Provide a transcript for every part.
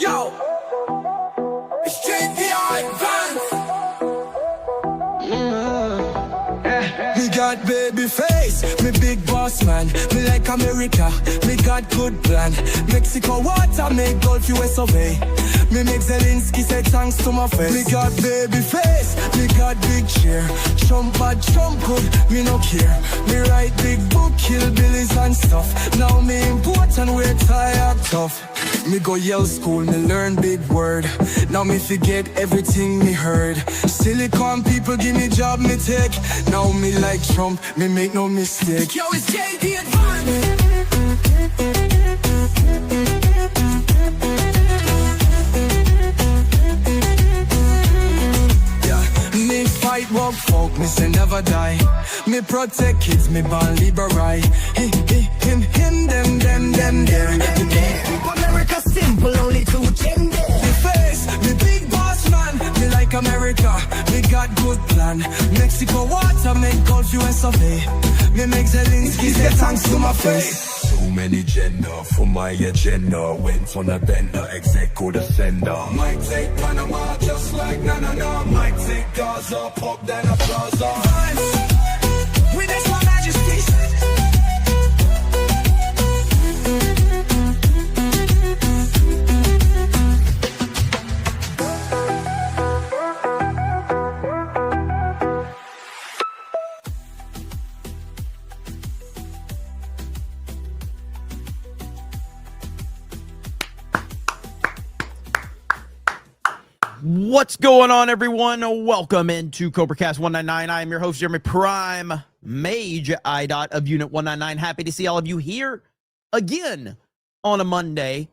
Yo, it's JPI Vance. Me got baby face, me big boss man. Me like America, me got good plan. Mexico water, make Gulf US obey. Me make Zelensky say thanks to my face. Me got baby face, me got big cheer. Trump bad, Trump good, me no care. Me write big book, kill billies and stuff. Now me import and wear tie act tough. Me go Yale school, me learn big word. Now me forget everything me heard. Silicon people give me job, me take. Now me like Trump, me make no mistake. Yo, it's JD Advance. Me fight walk folk, me say never die. Me protect kids, me born liberal. Him, them, there. America simple, only two gender. Me face, me big boss man. Me like America, me got good plan. Mexico water, make Gulf US survey. Me make Zelensky say thanks to my face. Too many gender for my agenda. Went on a bender, execo the sender. Might take Panama just like na. Might take Gaza, pop then a plaza. With this my majesty. What's going on, everyone? Welcome into CobraCast 199. I am your host, Jeremy Prime, Mage IDOT of Unit 199. Happy to see all of you here again on a Monday,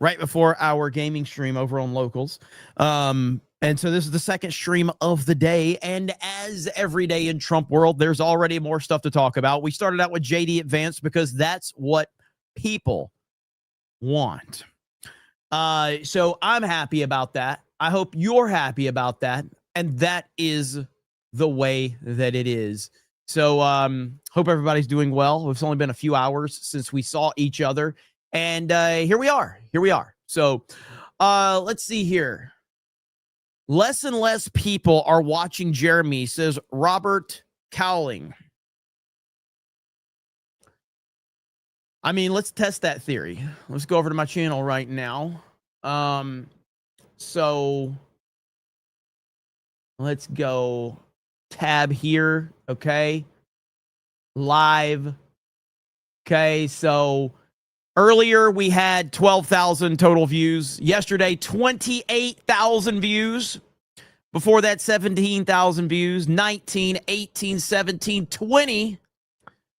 right before our gaming stream over on Locals. And so this is the second stream of the day. And as every day in Trump world, there's already more stuff to talk about. We started out with JD Advance because that's what people want. So I'm happy about that. I hope you're happy about that. And that is the way that it is. So hope everybody's doing well. It's only been a few hours since we saw each other. And here we are. So let's see here. Less and less people are watching Jeremy, says Robert Cowling. I mean, let's test that theory. Let's go over to my channel right now. So let's go tab here. Okay. Live. Okay. So earlier we had 12,000 total views. Yesterday, 28,000 views. Before that, 17,000 views. 19, 18, 17, 20,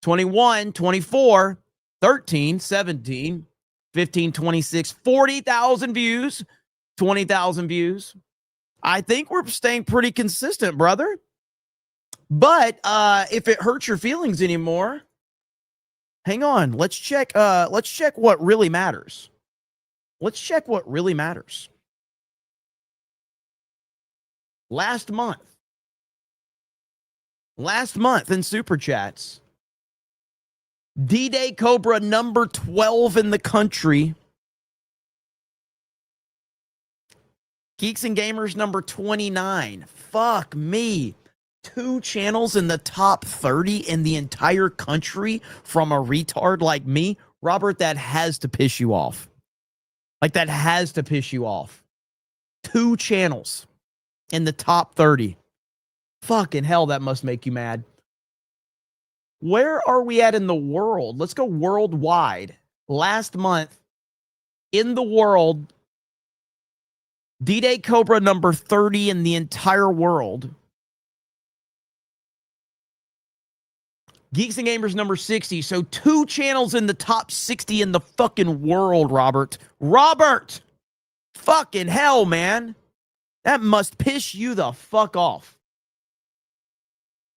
21, 24, 13, 17, 15, 26, 40,000 views. 20,000 views. I think we're staying pretty consistent, brother. But if it hurts your feelings anymore, hang on. Let's check what really matters. Let's check what really matters. Last month in Super Chats, D-Day Cobra number 12 in the country. Geeks and Gamers number 29. Fuck me. 2 channels in the top 30 in the entire country from a retard like me. Robert, that has to piss you off. Like, that has to piss you off. 2 channels in the top 30. Fucking hell, that must make you mad. Where are we at in the world? Let's go worldwide. Last month, in the world, D-Day Cobra number 30 in the entire world. Geeks and Gamers number 60. So 2 channels in the top 60 in the fucking world, Robert. Robert! Fucking hell, man. That must piss you the fuck off.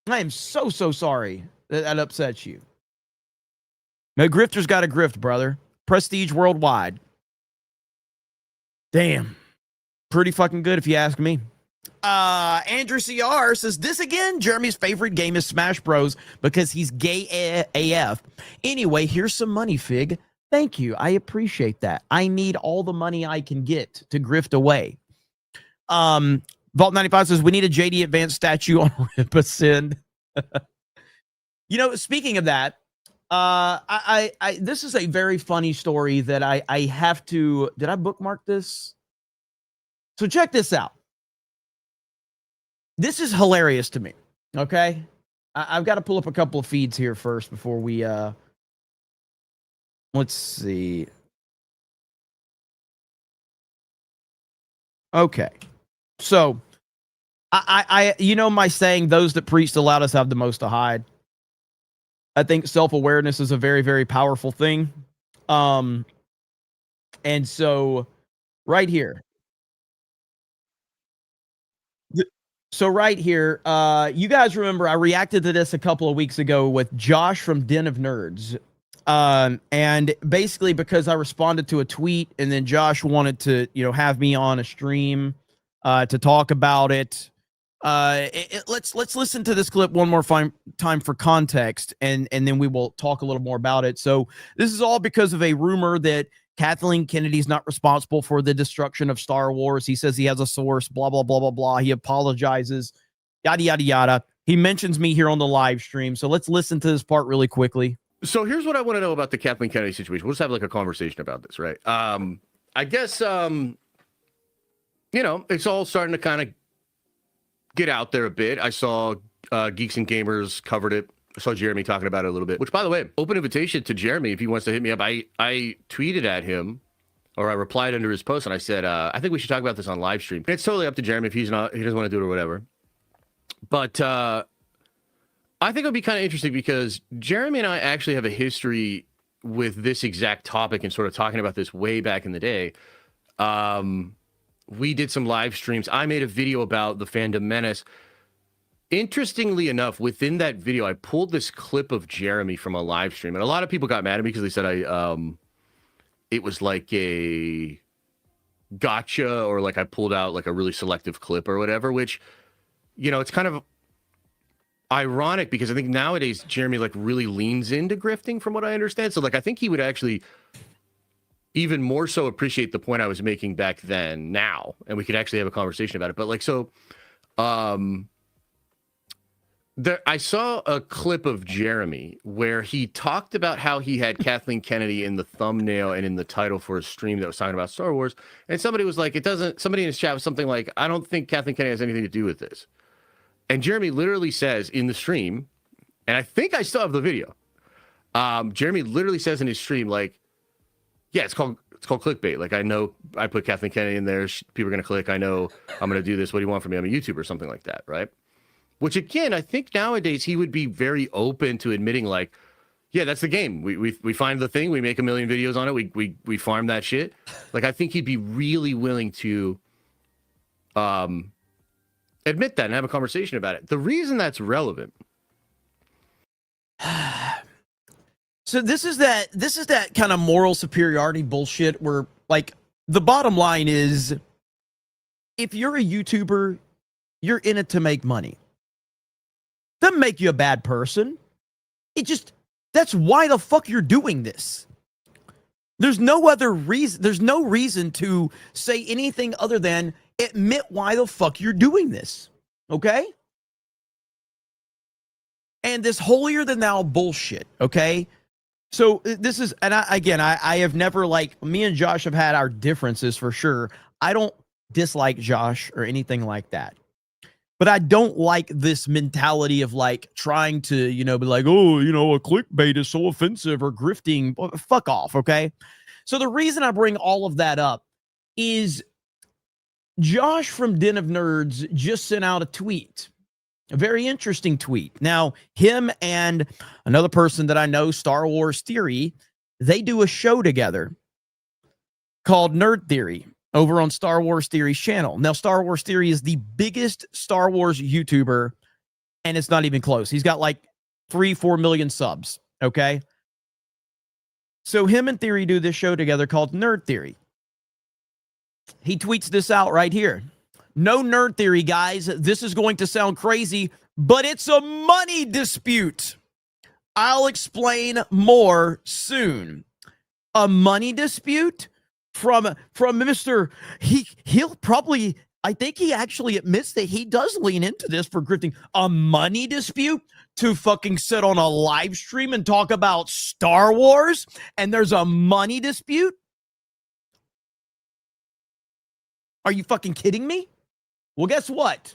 I am so sorry that upsets you. No, grifter's got a grift, brother. Prestige worldwide. Damn. Pretty fucking good if you ask me. Andrew CR says, this again, Jeremy's favorite game is Smash Bros. Because he's gay AF. Anyway, here's some money, Fig. Thank you. I appreciate that. I need all the money I can get to grift away. Vault 95 says we need a JD Advanced statue on Ripasend. You know, speaking of that, I this is a very funny story that I have to. Did I bookmark this? So check this out. This is hilarious to me. Okay, I've got to pull up a couple of feeds here first before we. Let's see. Okay, so I you know my saying, those that preach the loudest have the most to hide. I think self-awareness is a very, very powerful thing. And so right here. So right here, you guys remember I reacted to this a couple of weeks ago with Josh from Den of Nerds. And basically because I responded to a tweet and then Josh wanted to, you know, have me on a stream to talk about it. Let's listen to this clip one more time for context, and then we will talk a little more about it. So this is all because of a rumor that Kathleen Kennedy's not responsible for the destruction of Star Wars. He says he has a source, blah, blah, blah, blah, blah. He apologizes, yada, yada, yada. He mentions me here on the live stream. So let's listen to this part really quickly. So here's what I want to know about the Kathleen Kennedy situation. We'll just have like a conversation about this, right? I guess, you know, it's all starting to kind of get out there a bit. I saw Geeks and Gamers covered it. I saw Jeremy talking about it a little bit, which, by the way, open invitation to Jeremy if he wants to hit me up. I tweeted at him, or I replied under his post, and I said, I think we should talk about this on live stream. It's totally up to Jeremy if he doesn't want to do it or whatever. But I think it would be kind of interesting because Jeremy and I actually have a history with this exact topic and sort of talking about this way back in the day. We did some live streams. I made a video about the Fandom Menace. Interestingly enough, within that video, I pulled this clip of Jeremy from a live stream, and a lot of people got mad at me because they said it was like a gotcha, or like I pulled out like a really selective clip or whatever, which, you know, it's kind of ironic because I think nowadays Jeremy like really leans into grifting from what I understand. So like I think he would actually even more so appreciate the point I was making back then now, and we could actually have a conversation about it. But like, so I saw a clip of Jeremy where he talked about how he had Kathleen Kennedy in the thumbnail and in the title for a stream that was talking about Star Wars. And somebody was like, somebody in his chat was something like, I don't think Kathleen Kennedy has anything to do with this. And Jeremy literally says in the stream, and I think I still have the video. Jeremy literally says in his stream, like, yeah, it's called clickbait. Like, I know I put Kathleen Kennedy in there. People are going to click. I know I'm going to do this. What do you want from me? I'm a YouTuber or something like that, right? Which, again, I think nowadays he would be very open to admitting, like, yeah, that's the game. We find the thing. We make a million videos on it. We farm that shit. Like, I think he'd be really willing to admit that and have a conversation about it. The reason that's relevant. So this is that kind of moral superiority bullshit where, like, the bottom line is, if you're a YouTuber, you're in it to make money. Doesn't make you a bad person. That's why the fuck you're doing this. There's no other reason. There's no reason to say anything other than admit why the fuck you're doing this. Okay? And this holier than thou bullshit, okay? So this is, and I have never, like, me and Josh have had our differences for sure. I don't dislike Josh or anything like that. But I don't like this mentality of, like, trying to, you know, be like, oh, you know, a clickbait is so offensive or grifting. Fuck off, okay? So the reason I bring all of that up is Josh from Den of Nerds just sent out a tweet. A very interesting tweet. Now, him and another person that I know, Star Wars Theory, they do a show together called Nerd Theory over on Star Wars Theory's channel. Now, Star Wars Theory is the biggest Star Wars YouTuber, and it's not even close. He's got like 3-4 million subs, okay? So him and Theory do this show together called Nerd Theory. He tweets this out right here. No Nerd Theory, guys. This is going to sound crazy, but it's a money dispute. I'll explain more soon. a money dispute from Mr. He'll probably, I think he actually admits that he does lean into this for grifting. A money dispute to fucking sit on a live stream and talk about Star Wars, and there's a money dispute? Are you fucking kidding me? Well, guess what?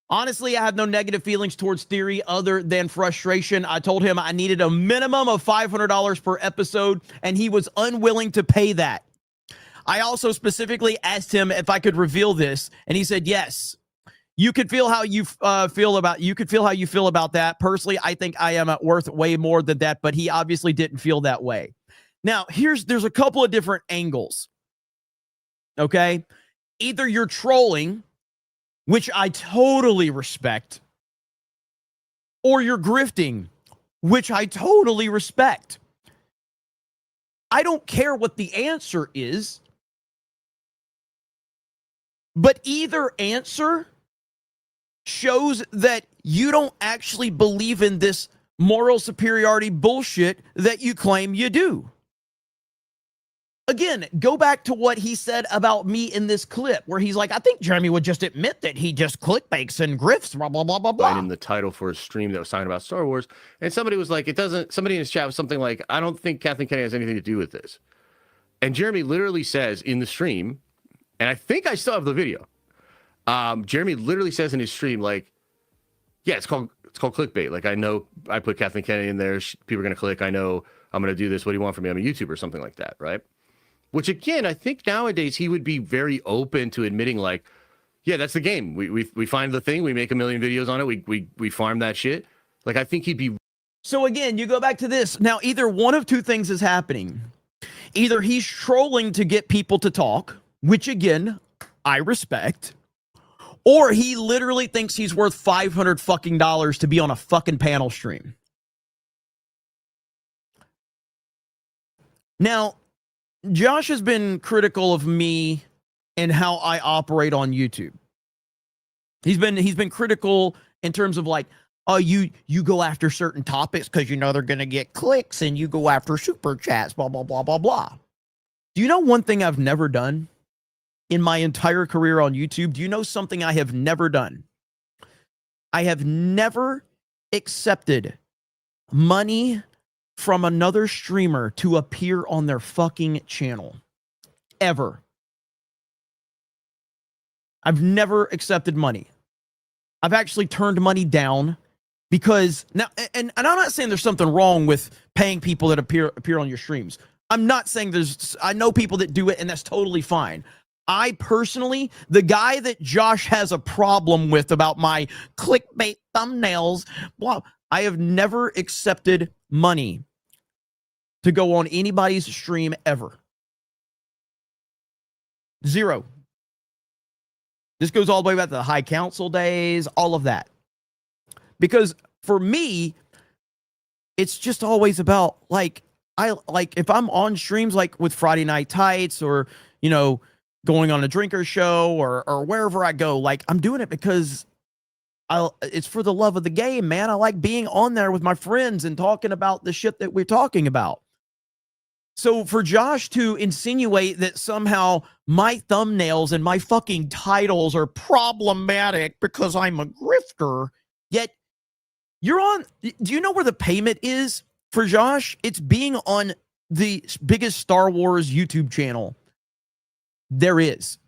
Honestly, I have no negative feelings towards Theory other than frustration. I told him I needed a minimum of $500 per episode, and he was unwilling to pay that. I also specifically asked him if I could reveal this, and he said yes. You could feel how you feel about that. Personally, I think I am worth way more than that, but he obviously didn't feel that way. Now, there's a couple of different angles. Okay? Either you're trolling, which I totally respect, or you're grifting, which I totally respect. I don't care what the answer is, but either answer shows that you don't actually believe in this moral superiority bullshit that you claim you do. Again, go back to what he said about me in this clip, where he's like, I think Jeremy would just admit that he just clickbaits and grifts, blah, blah, blah, blah, blah. In the title for a stream that was talking about Star Wars, and somebody was like, somebody in his chat was something like, I don't think Kathleen Kennedy has anything to do with this. And Jeremy literally says in the stream, and I think I still have the video, Jeremy literally says in his stream, like, yeah, it's called clickbait. Like, I know I put Kathleen Kennedy in there. People are going to click. I know I'm going to do this. What do you want from me? I'm a YouTuber or something like that, right? Which, again, I think nowadays he would be very open to admitting, like, yeah, that's the game. We find the thing. We make a million videos on it. We farm that shit. Like, I think he'd be. So, again, you go back to this. Now, either one of two things is happening. Either he's trolling to get people to talk, which, again, I respect, or he literally thinks he's worth $500 fucking dollars to be on a fucking panel stream. Now, Josh has been critical of me and how I operate on YouTube. He's been critical in terms of like, oh, you go after certain topics because you know they're going to get clicks, and you go after super chats, blah, blah, blah, blah, blah. Do you know one thing I've never done in my entire career on YouTube? Do you know something I have never done? I have never accepted money from another streamer to appear on their fucking channel. Ever. I've never accepted money. I've actually turned money down because now, and I'm not saying there's something wrong with paying people that appear on your streams. I'm not saying I know people that do it, and that's totally fine. I personally, the guy that Josh has a problem with about my clickbait thumbnails, blah, I have never accepted money to go on anybody's stream ever. Zero. This goes all the way back to the High Council days, all of that. Because for me, it's just always about like if I'm on streams like with Friday Night Tights, or you know, going on a drinker show, or wherever I go, like I'm doing it because it's for the love of the game, man. I like being on there with my friends and talking about the shit that we're talking about. So for Josh to insinuate that somehow my thumbnails and my fucking titles are problematic because I'm a grifter, yet you're on, do you know where the payment is for Josh? It's being on the biggest Star Wars YouTube channel there is.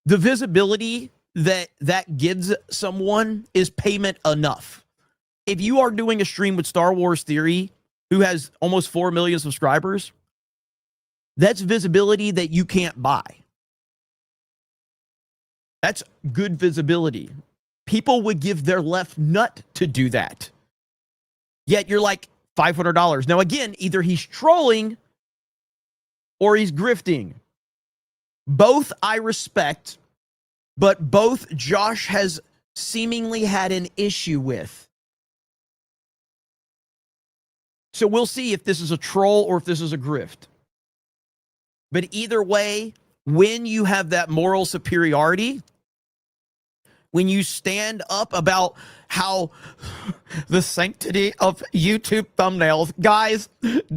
The visibility that gives someone is payment enough. If you are doing a stream with Star Wars Theory, who has almost 4 million subscribers, that's visibility that you can't buy. That's good visibility. People would give their left nut to do that. Yet you're like $500. Now, again, either he's trolling or he's grifting. Both I respect, but both Josh has seemingly had an issue with. So we'll see if this is a troll or if this is a grift. But either way, when you have that moral superiority, when you stand up about how the sanctity of YouTube thumbnails, guys,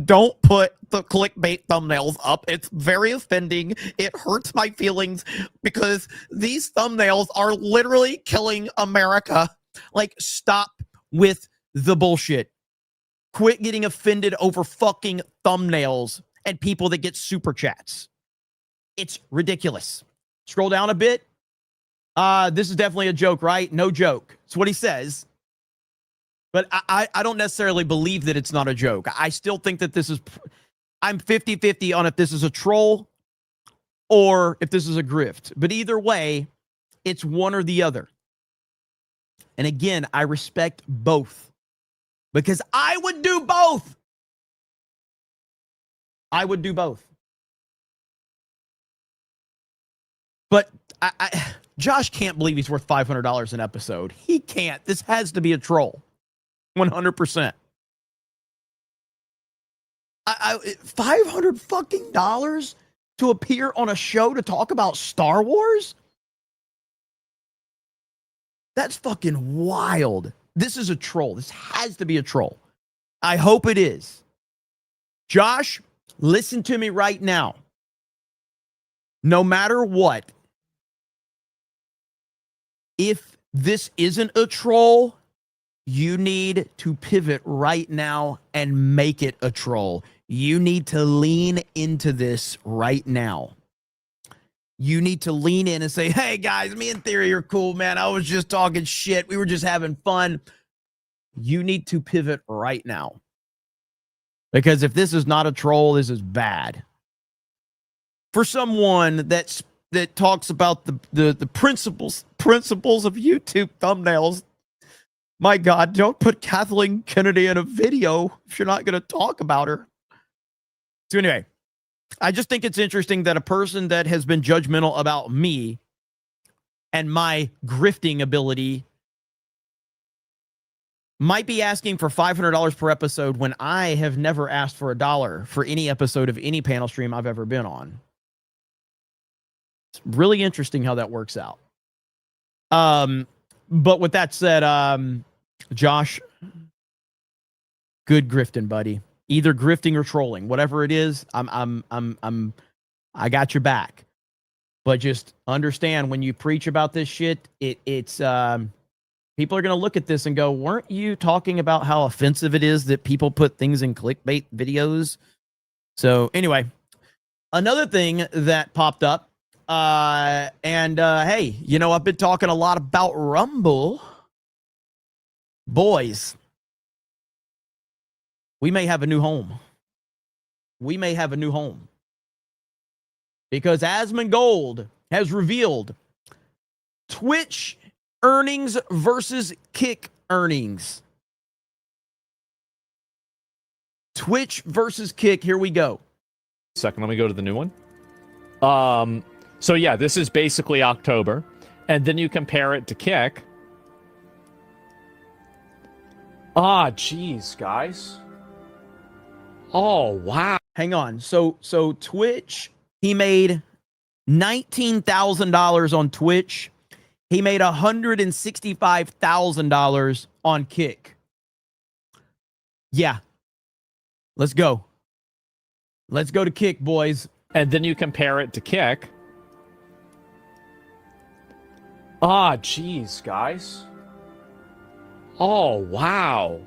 don't put the clickbait thumbnails up. It's very offending. It hurts my feelings because these thumbnails are literally killing America. Like, stop with the bullshit. Quit getting offended over fucking thumbnails and people that get super chats. It's ridiculous. Scroll down a bit. This is definitely a joke, right? No joke. It's what he says. But I don't necessarily believe that it's not a joke. I still think that this is... I'm 50-50 on if this is a troll or if this is a grift. But either way, it's one or the other. And again, I respect both. Because I would do both. I would do both. But Josh can't believe he's worth $500 an episode. He can't. This has to be a troll. 100%. $500 fucking dollars to appear on a show to talk about Star Wars? That's fucking wild. This is a troll. This has to be a troll. I hope it is. Josh, listen to me right now. No matter what, if this isn't a troll, you need to pivot right now and make it a troll. You need to lean into this right now. You need to lean in and say, hey, guys, me and Theory are cool, man. I was just talking shit. We were just having fun. You need to pivot right now. Because if this is not a troll, this is bad. For someone that talks about the principles of YouTube thumbnails, my God, don't put Kathleen Kennedy in a video if you're not going to talk about her. So anyway, I just think it's interesting that a person that has been judgmental about me and my grifting ability might be asking for $500 per episode when I have never asked for $1 for any episode of any panel stream I've ever been on. It's really interesting how that works out. But with that said, Josh, good grifting, buddy. Either grifting or trolling, whatever it is, I got your back. But just understand when you preach about this shit, it's people are going to look at this and go, weren't you talking about how offensive it is that people put things in clickbait videos? So anyway, another thing that popped up, hey, you know, I've been talking a lot about Rumble. Boys, we may have a new home. We may have a new home. Because Asmongold has revealed Twitch earnings versus Kick earnings. Twitch versus Kick. Here we go. Second, let me go to the new one. So yeah, this is basically October. And then you compare it to Kick. Ah, geez, guys. Oh, wow. Hang on. So Twitch, he made $19,000 on Twitch. He made $165,000 on Kick. Yeah. Let's go. Let's go to Kick, boys. And then you compare it to Kick. Ah, geez, guys. Oh, wow.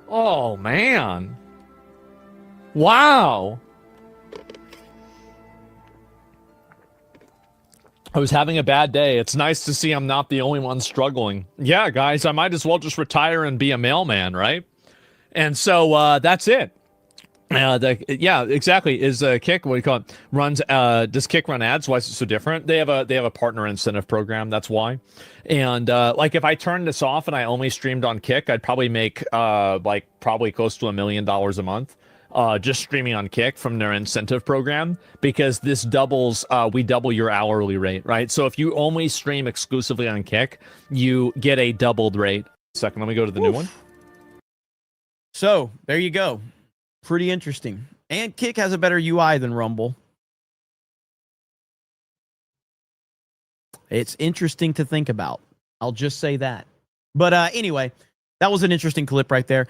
Oh, man. Wow. I was having a bad day. It's nice to see I'm not the only one struggling. Yeah, guys, I might as well just retire and be a mailman, right? And so that's it. Yeah, exactly. Is Kick, what do you call it? Runs does Kick run ads? Why is it so different? They have a partner incentive program, that's why. And like if I turned this off and I only streamed on Kick, I'd probably make like probably close to $1 million a month. Just streaming on Kick from their incentive program, because this doubles, we double your hourly rate, right? So if you only stream exclusively on Kick, you get a doubled rate. Second, let me go to the new one. So there you go. Pretty interesting. And Kick has a better UI than Rumble. It's interesting to think about. I'll just say that. But anyway, that was an interesting clip right there.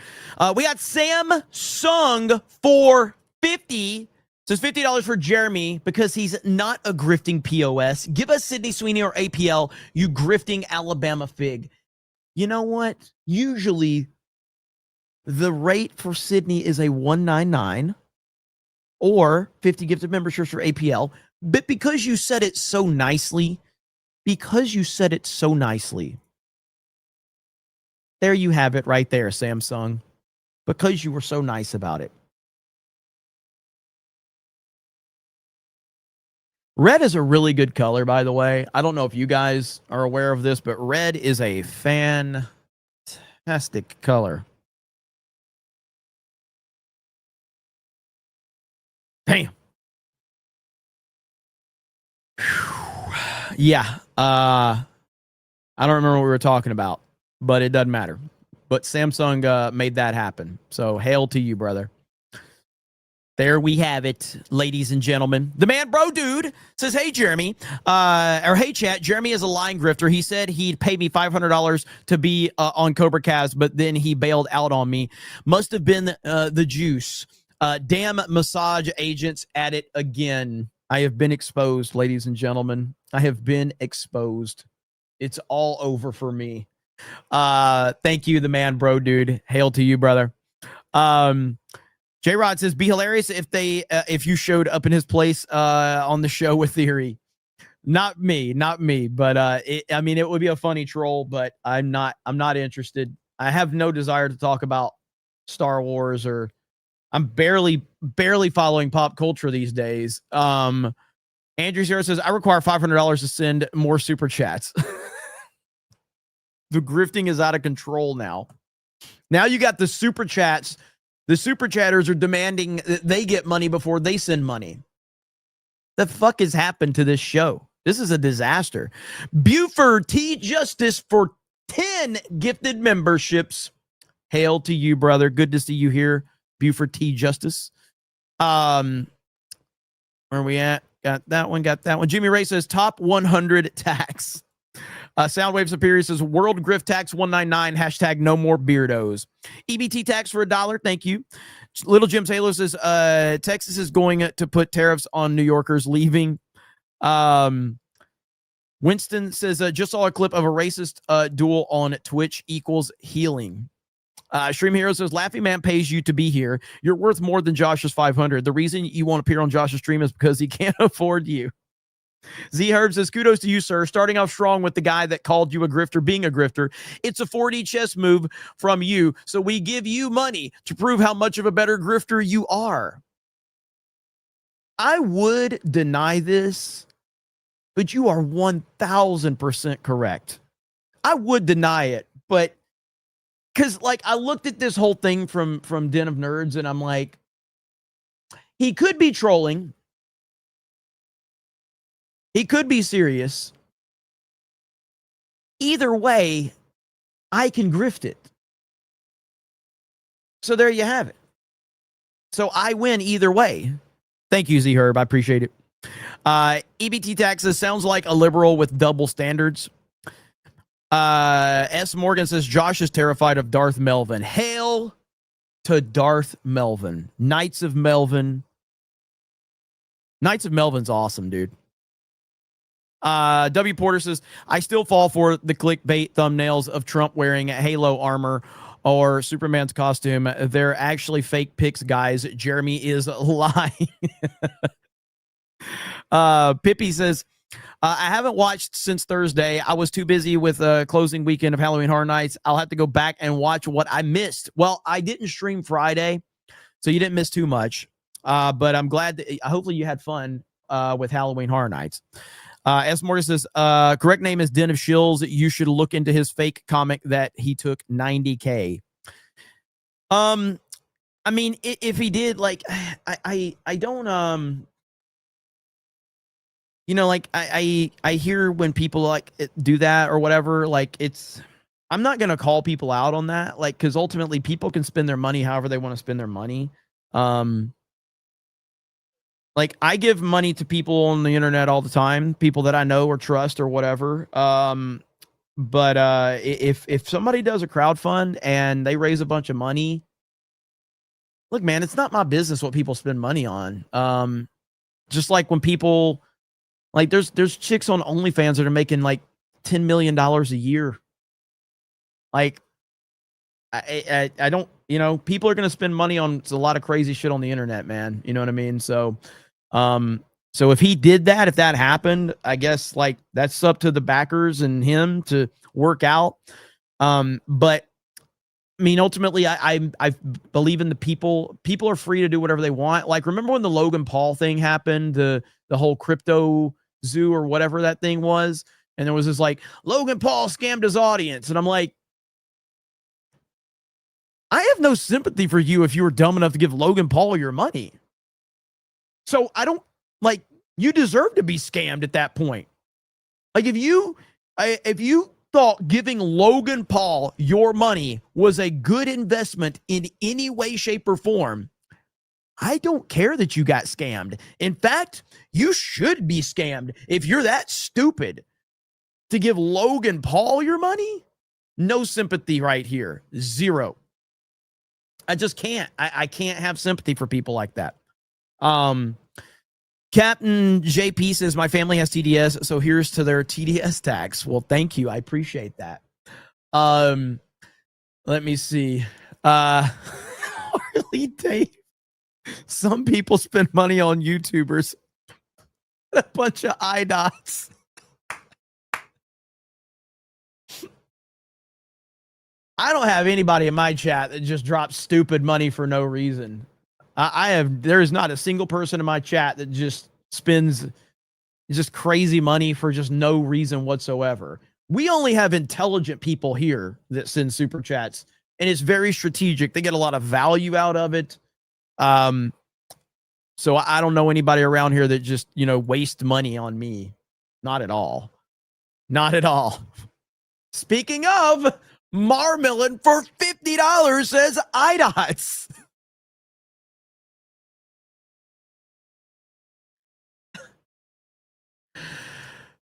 We got Samsung for 50. Says $50 for Jeremy because he's not a grifting POS. Give us Sydney Sweeney or APL, you grifting Alabama fig. You know what? Usually the rate for Sydney is a $199 or 50 gifted memberships for APL. But because you said it so nicely, there you have it right there, Samsung. Because you were so nice about it. Red is a really good color, by the way. I don't know if you guys are aware of this, but red is a fantastic color. Damn. Yeah. I don't remember what we were talking about, but it doesn't matter. But Samsung made that happen. So hail to you, brother. There we have it, ladies and gentlemen. The man, bro, dude, says, hey, Jeremy, or hey, chat, Jeremy is a line grifter. He said he'd pay me $500 to be on CobraCast, but then he bailed out on me. Must have been the juice. Damn massage agents at it again. I have been exposed, ladies and gentlemen. I have been exposed. It's all over for me. Thank you, the man, bro, dude. Hail to you, brother. J-Rod says, be hilarious if you showed up in his place on the show with Theory. Not me, but I mean, it would be a funny troll, but I'm not interested. I have no desire to talk about Star Wars, or I'm barely following pop culture these days. Andrew Sierra says, I require $500 to send more super chats. The grifting is out of control now. Now you got the super chats. The super chatters are demanding that they get money before they send money. The fuck has happened to this show? This is a disaster. Buford T. Justice for 10 gifted memberships. Hail to you, brother. Good to see you here, Buford T. Justice. Where are we at? Got that one. Jimmy Ray says, top 100 tax. Soundwave Superior says, World Grift Tax 199, hashtag no more beardos. EBT tax for $1, thank you. Little Jim Taylor says, Texas is going to put tariffs on New Yorkers leaving. Winston says, just saw a clip of a racist duel on Twitch equals healing. Stream Hero says, Laughing Man pays you to be here. You're worth more than Josh's 500. The reason you won't appear on Josh's stream is because he can't afford you. Z Herb says, kudos to you, sir. Starting off strong with the guy that called you a grifter being a grifter. It's a 4D chess move from you, so we give you money to prove how much of a better grifter you are. I would deny this, but you are 1,000% correct. I would deny it, but because like I looked at this whole thing from Den of Nerds, and I'm like, he could be trolling. He could be serious. Either way, I can grift it. So there you have it. So I win either way. Thank you, Z Herb. I appreciate it. EBT taxes sounds like a liberal with double standards. S. Morgan says, Josh is terrified of Darth Melvin. Hail to Darth Melvin. Knights of Melvin. Knights of Melvin's awesome, dude. W. Porter says, I still fall for the clickbait thumbnails of Trump wearing Halo armor or Superman's costume. They're actually fake pics, guys. Jeremy is lying. Pippi says, I haven't watched since Thursday. I was too busy with closing weekend of Halloween Horror Nights. I'll have to go back and watch what I missed. Well, I didn't stream Friday, so you didn't miss too much. But I'm glad that hopefully you had fun with Halloween Horror Nights. S. Morgan says, correct name is Den of Shills. You should look into his fake comic that he took $90K. I mean, if he did, like, I don't, you know, like I hear when people like do that or whatever, like I'm not going to call people out on that. Like, cause ultimately people can spend their money however they want to spend their money. like I give money to people on the internet all the time, people that I know or trust or whatever. But if somebody does a crowdfund and they raise a bunch of money, look, man, it's not my business what people spend money on. Just like when people like there's chicks on OnlyFans that are making like $10 million a year. Like I don't, you know, people are gonna spend money on a lot of crazy shit on the internet, man. You know what I mean? So so if he did that, if that happened, I guess like that's up to the backers and him to work out. But I mean, ultimately, I believe in the people. People are free to do whatever they want. Like, remember when the Logan Paul thing happened, the whole crypto zoo or whatever that thing was, and there was this like Logan Paul scammed his audience, and I'm like, I have no sympathy for you if you were dumb enough to give Logan Paul your money. So I don't like you deserve to be scammed at that point. Like if you thought giving Logan Paul your money was a good investment in any way, shape, or form, I don't care that you got scammed. In fact, you should be scammed if you're that stupid to give Logan Paul your money. No sympathy right here. Zero. I just can't. I can't have sympathy for people like that. Captain JP says, my family has TDS, so here's to their TDS tax. Well, thank you. I appreciate that. Let me see. Harley Dave. Some people spend money on YouTubers. A bunch of eye dots. I don't have anybody in my chat that just drops stupid money for no reason. There is not a single person in my chat that just spends just crazy money for just no reason whatsoever. We only have intelligent people here that send super chats, and it's very strategic. They get a lot of value out of it. So I don't know anybody around here that just, you know, waste money on me. Not at all. Not at all. Speaking of, Marmillion for $50 says iDots.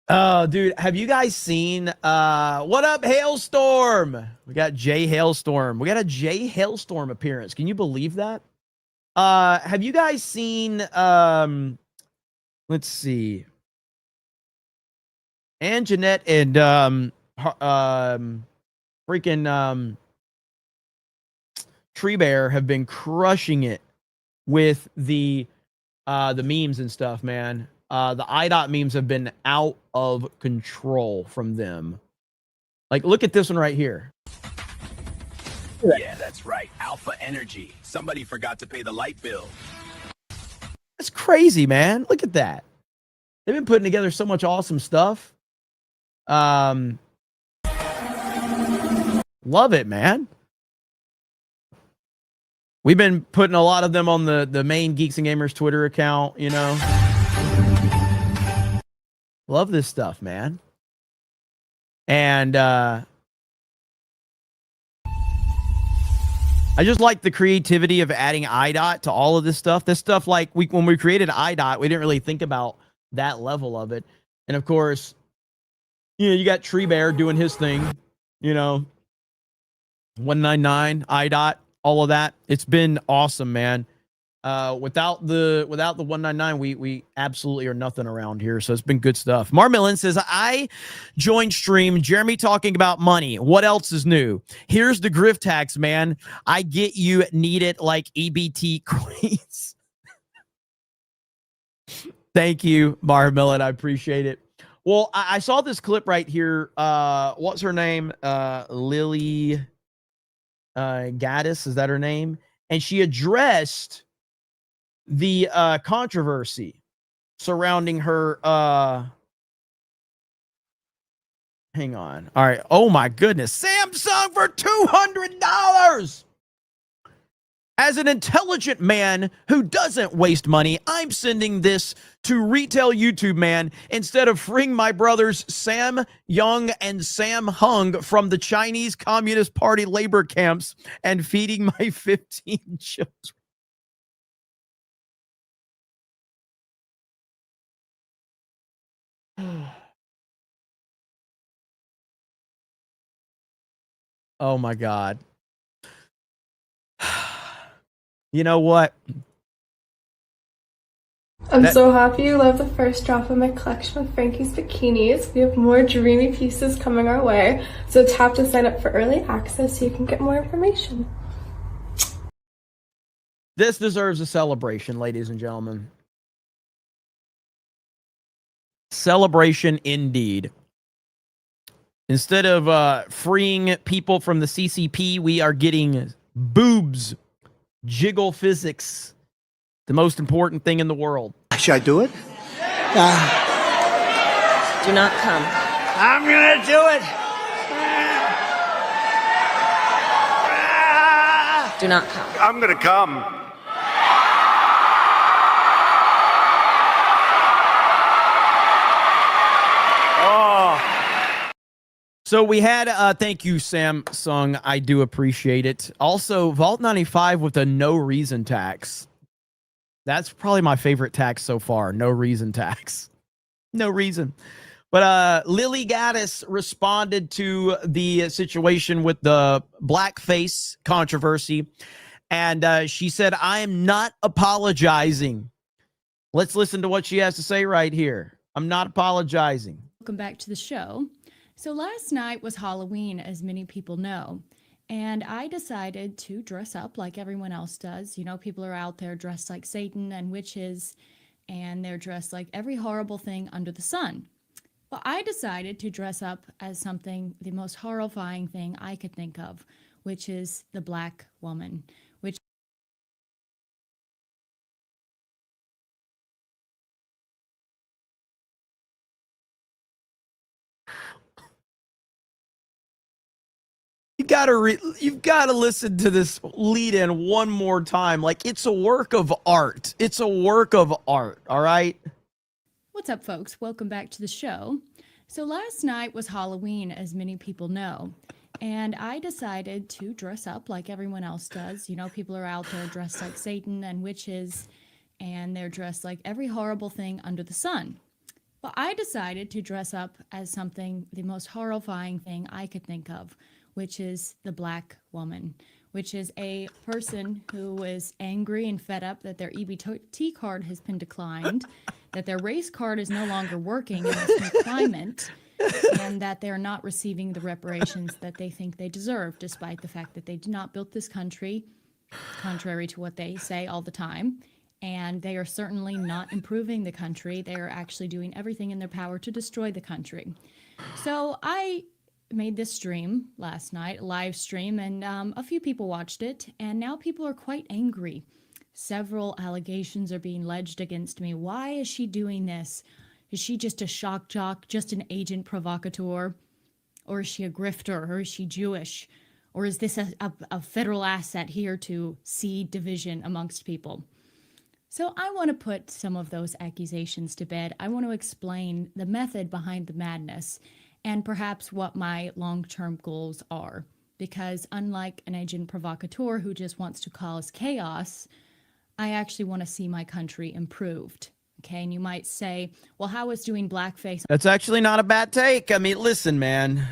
Oh, dude, have you guys seen what up, Hailstorm? We got Jay Hailstorm. We got a Jay Hailstorm appearance. Can you believe that? Have you guys seen let's see. Ann Jeanette and freaking Tree Bear have been crushing it with the memes and stuff, man. The IDOT memes have been out of control from them. Like, look at this one right here. Yeah, that's right. Alpha Energy. Somebody forgot to pay the light bill. That's crazy, man. Look at that. They've been putting together so much awesome stuff. Love it, man. We've been putting a lot of them on the main Geeks and Gamers Twitter account, you know. Love this stuff, man. And I just like the creativity of adding IDOT to all of this stuff. This stuff, like when we created IDOT, we didn't really think about that level of it. And of course, you know, you got Tree Bear doing his thing, you know, 199 IDOT, all of that. It's been awesome, man. Without the 199, we absolutely are nothing around here. So it's been good stuff. Marmillion says, I joined stream. Jeremy talking about money. What else is new? Here's the grift tax, man. I get you need it like EBT coins. Thank you, Marmillion. I appreciate it. Well, I saw this clip right here. What's her name? Lily Gaddis, is that her name? And she addressed the controversy surrounding her hang on. All right. Oh my goodness. Samsung for $200. As an intelligent man who doesn't waste money, I'm sending this to retail YouTube man instead of freeing my brothers Sam Young and Sam Hung from the Chinese Communist Party labor camps and feeding my 15 children. Oh my God. You know what? I'm so happy you love the first drop of my collection of Frankie's bikinis. We have more dreamy pieces coming our way, so tap to sign up for early access so you can get more information. This deserves a celebration, ladies and gentlemen. Celebration indeed. Instead of freeing people from the CCP, we are getting boobs, jiggle physics, the most important thing in the world. Should I do it? Do not come. I'm gonna do it. Do not come. I'm gonna come. So we had, thank you, Samsung. I do appreciate it. Also, Vault 95 with a no reason tax. That's probably my favorite tax so far. No reason tax. No reason. But Lily Gaddis responded to the situation with the blackface controversy. And she said, I am not apologizing. Let's listen to what she has to say right here. I'm not apologizing. Welcome back to the show. So last night was Halloween, as many people know, and I decided to dress up like everyone else does. You know, people are out there dressed like Satan and witches, and they're dressed like every horrible thing under the sun. Well, I decided to dress up as something, the most horrifying thing I could think of, which is the black woman, which You've got to listen to this lead in one more time. Like, it's a work of art. It's a work of art. All right. What's up, folks? Welcome back to the show. So last night was Halloween, as many people know, and I decided to dress up like everyone else does. You know, people are out there dressed like Satan and witches, and they're dressed like every horrible thing under the sun. Well, I decided to dress up as something, the most horrifying thing I could think of, which is the black woman, which is a person who is angry and fed up that their EBT card has been declined, that their race card is no longer working in this new climate, and that they're not receiving the reparations that they think they deserve, despite the fact that they did not build this country, contrary to what they say all the time. And they are certainly not improving the country. They are actually doing everything in their power to destroy the country. So I made this stream last night, a live stream, and a few people watched it, and now people are quite angry. Several allegations are being alleged against me. Why is she doing this? Is she just a shock jock, just an agent provocateur? Or is she a grifter? Or is she Jewish? Or is this a federal asset here to seed division amongst people? So I want to put some of those accusations to bed. I want to explain the method behind the madness and perhaps what my long-term goals are. Because unlike an agent provocateur who just wants to cause chaos, I actually want to see my country improved. Okay, and you might say, well, how is doing blackface? That's actually not a bad take. I mean, listen, man.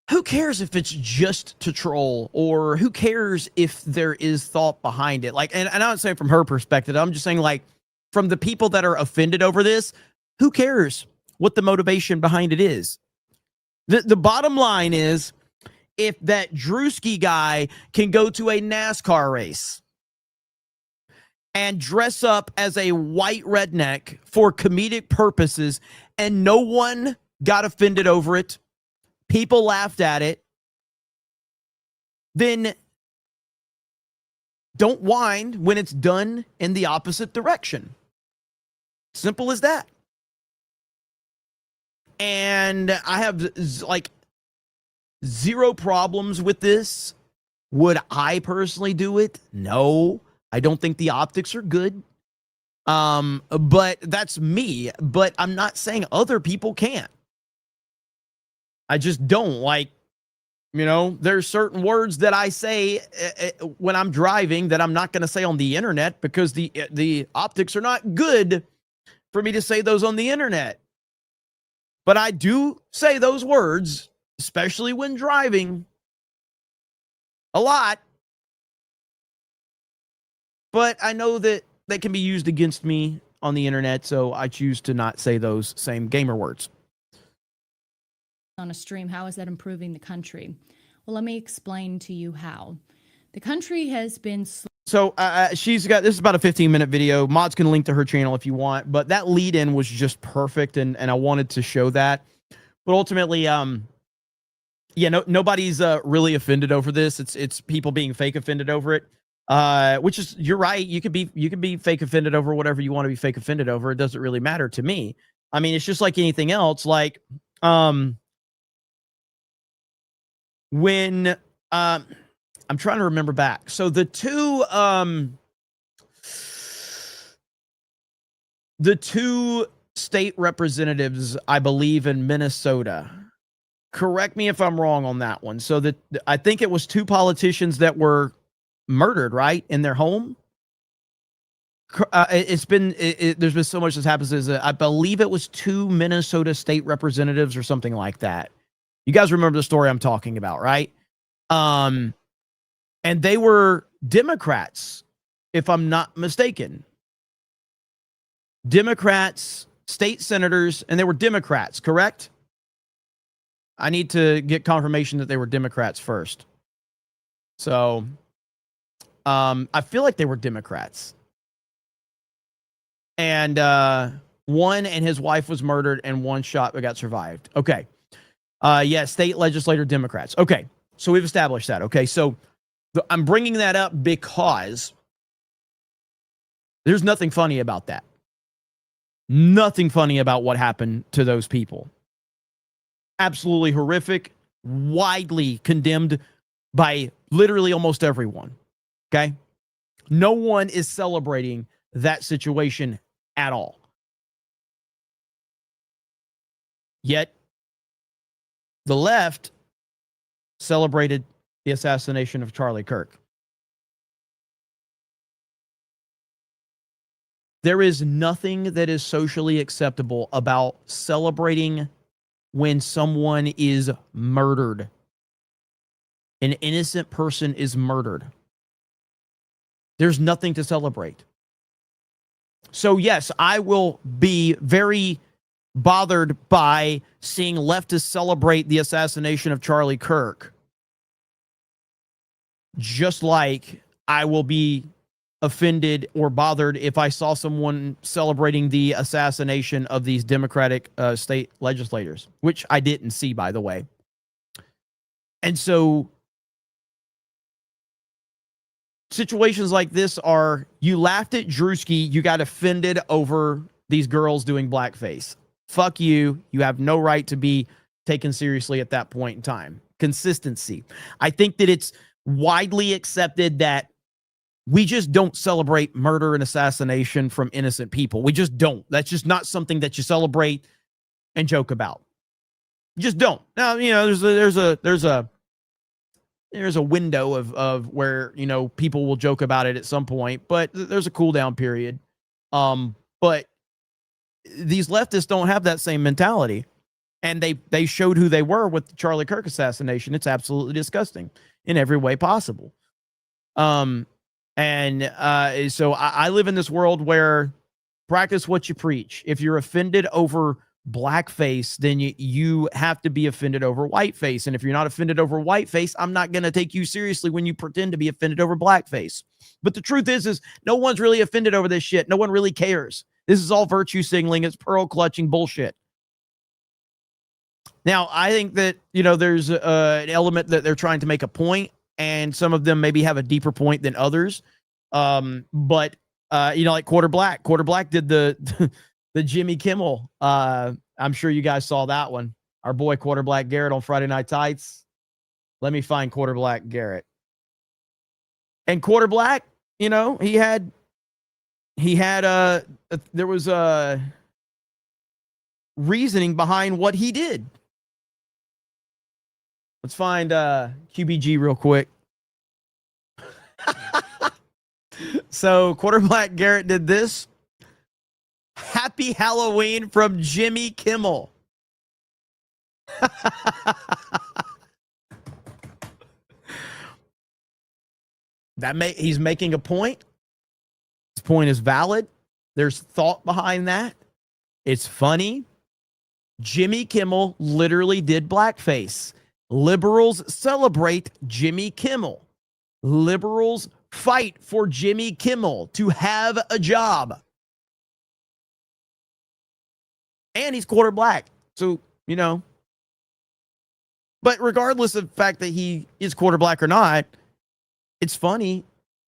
Who cares if it's just to troll, or who cares if there is thought behind it? Like, and I'm not saying from her perspective, I'm just saying, like, from the people that are offended over this, who cares what the motivation behind it is? The bottom line is, if that Drewski guy can go to a NASCAR race and dress up as a white redneck for comedic purposes and no one got offended over it, people laughed at it, then don't whine when it's done in the opposite direction. Simple as that. And I have like zero problems with this. Would I personally do it? No. I don't think the optics are good. But that's me. But I'm not saying other people can't. I just don't. Like, You know, there's certain words that I say when I'm driving that I'm not going to say on the internet because the optics are not good for me to say those on the internet. But I do say those words, especially when driving, a lot. But I know that they can be used against me on the internet, so I choose to not say those same gamer words. On a stream, how is that improving the country? Well, let me explain to you how. The country has been... So she's got, this is about a 15-minute video. Mods can link to her channel if you want, but that lead-in was just perfect, and I wanted to show that. But ultimately, yeah, nobody's really offended over this. It's people being fake offended over it. Which is, you're right. You could be fake offended over whatever you want to be fake offended over. It doesn't really matter to me. I mean, it's just like anything else. Like, when I'm trying to remember back. So the two state representatives, I believe, in Minnesota. Correct me if I'm wrong on that one. So I think it was two politicians that were murdered, right, in their home. There's been so much that's happened. I believe it was two Minnesota state representatives or something like that. You guys remember the story I'm talking about, right? And they were Democrats, if I'm not mistaken. Democrats, state senators, and they were Democrats, correct? I need to get confirmation that they were Democrats first. So, I feel like they were Democrats. And one and his wife was murdered, and one shot but got survived. Okay. Yeah, state legislator Democrats. Okay, so we've established that. Okay, so I'm bringing that up because there's nothing funny about that. Nothing funny about what happened to those people. Absolutely horrific, widely condemned by literally almost everyone. Okay? No one is celebrating that situation at all. Yet, the left celebrated the assassination of Charlie Kirk. There is nothing that is socially acceptable about celebrating when someone is murdered. An innocent person is murdered. There's nothing to celebrate. So yes, I will be very bothered by seeing leftists celebrate the assassination of Charlie Kirk. Just like I will be offended or bothered if I saw someone celebrating the assassination of these Democratic state legislators, which I didn't see, by the way. And so situations like this are, you laughed at Drewski, you got offended over these girls doing blackface. Fuck you. You have no right to be taken seriously at that point in time. Consistency. I think that it's widely accepted that we just don't celebrate murder and assassination from innocent people. We just don't. That's just not something that you celebrate and joke about. You just don't. Now, you know, there's a window of where, you know, people will joke about it at some point, but there's a cool down period. But these leftists don't have that same mentality, and they showed who they were with the Charlie Kirk assassination. It's absolutely disgusting in every way possible. So I live in this world where practice what you preach. If you're offended over blackface, then you have to be offended over whiteface. And if you're not offended over whiteface, I'm not going to take you seriously when you pretend to be offended over blackface. But the truth is no one's really offended over this shit. No one really cares. This is all virtue signaling. It's pearl clutching bullshit. Now, I think that, you know, there's an element that they're trying to make a point, and some of them maybe have a deeper point than others. But you know, like Quarter Black did the Jimmy Kimmel. I'm sure you guys saw that one. Our boy Quarter Black Garrett on Friday Night Tights. Let me find Quarter Black Garrett. And Quarter Black, you know, there was a reasoning behind what he did. Let's find QBG real quick. So quarterback Garrett did this. Happy Halloween from Jimmy Kimmel. He's making a point. His point is valid. There's thought behind that. It's funny. Jimmy Kimmel literally did blackface. Liberals celebrate Jimmy Kimmel. Liberals fight for Jimmy Kimmel to have a job. And he's quarter black. So, you know. But regardless of the fact that he is quarter black or not, it's funny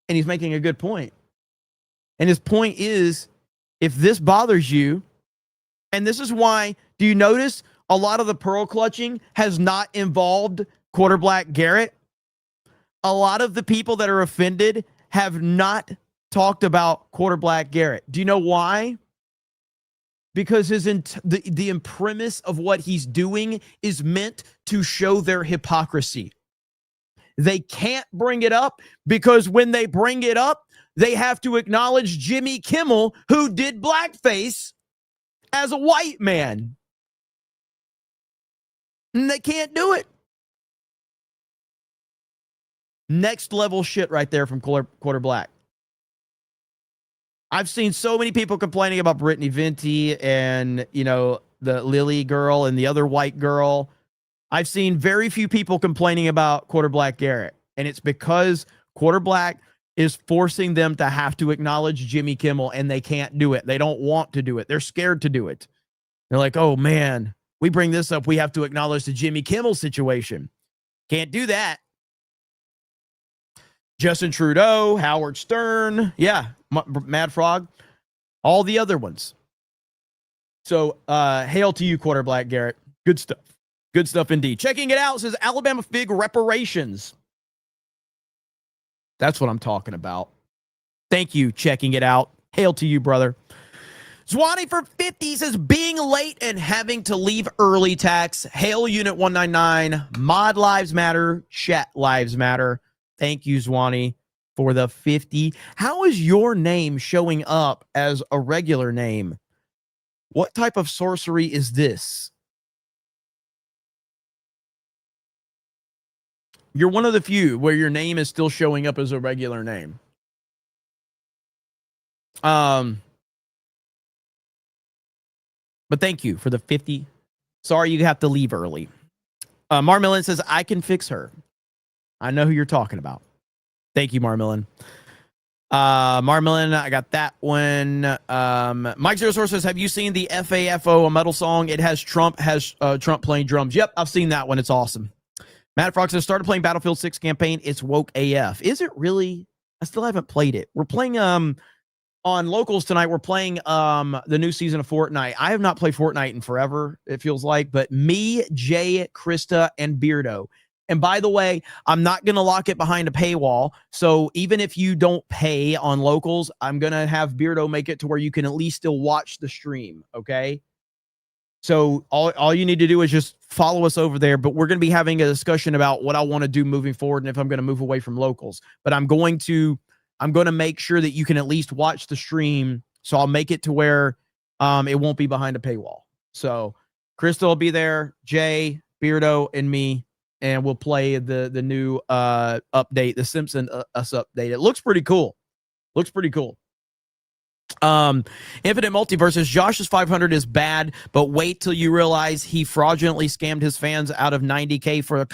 and he's making a good point. And his point is, if this bothers you, and this is why, do you notice a lot of the pearl clutching has not involved quarter black Garrett? A lot of the people that are offended have not talked about quarter black Garrett. Do you know why? Because the premise of what he's doing is meant to show their hypocrisy. They can't bring it up because when they bring it up, they have to acknowledge Jimmy Kimmel, who did blackface as a white man. And they can't do it. Next level shit right there from quarter black. I've seen so many people complaining about Brittany Venti and, you know, the Lily girl and the other white girl. I've seen very few people complaining about quarter black Garrett. And it's because quarter black is forcing them to have to acknowledge Jimmy Kimmel, and they can't do it. They don't want to do it. They're scared to do it. They're like, oh man, we bring this up, we have to acknowledge the Jimmy Kimmel situation. Can't do that. Justin Trudeau, Howard Stern, yeah, Mad Frog, all the other ones. So hail to you, quarter black Garrett. Good stuff. Good stuff indeed. Checking it out, says Alabama Fig reparations. That's what I'm talking about. Thank you, checking it out. Hail to you, brother. Zwanny for 50 says, being late and having to leave early tax. Hail Unit 199. Mod Lives Matter. Chat Lives Matter. Thank you, Zwanny, for the 50. How is your name showing up as a regular name? What type of sorcery is this? You're one of the few where your name is still showing up as a regular name. But thank you for the 50. Sorry you have to leave early. Marmillan says, I can fix her. I know who you're talking about. Thank you, Marmillan. Marmillan, I got that one. Mike Zero Source says, have you seen the FAFO, a metal song? It has Trump playing drums. Yep, I've seen that one. It's awesome. Matt Frog says, started playing Battlefield 6 campaign. It's woke AF. Is it really? I still haven't played it. We're playing on locals tonight. We're playing the new season of Fortnite. I have not played Fortnite in forever, it feels like, but me, Jay, Krista, and Beardo. And by the way, I'm not going to lock it behind a paywall. So even if you don't pay on locals, I'm going to have Beardo make it to where you can at least still watch the stream. Okay. So all you need to do is just follow us over there. But we're going to be having a discussion about what I want to do moving forward and if I'm going to move away from locals. But I'm going to make sure that you can at least watch the stream. So I'll make it to where it won't be behind a paywall. So Crystal will be there, Jay, Beardo, and me. And we'll play the new update, the Simpson Us update. It looks pretty cool. Looks pretty coul. Infinite Multiverses, Josh's 500 is bad, but wait till you realize he fraudulently scammed his fans out of $90K for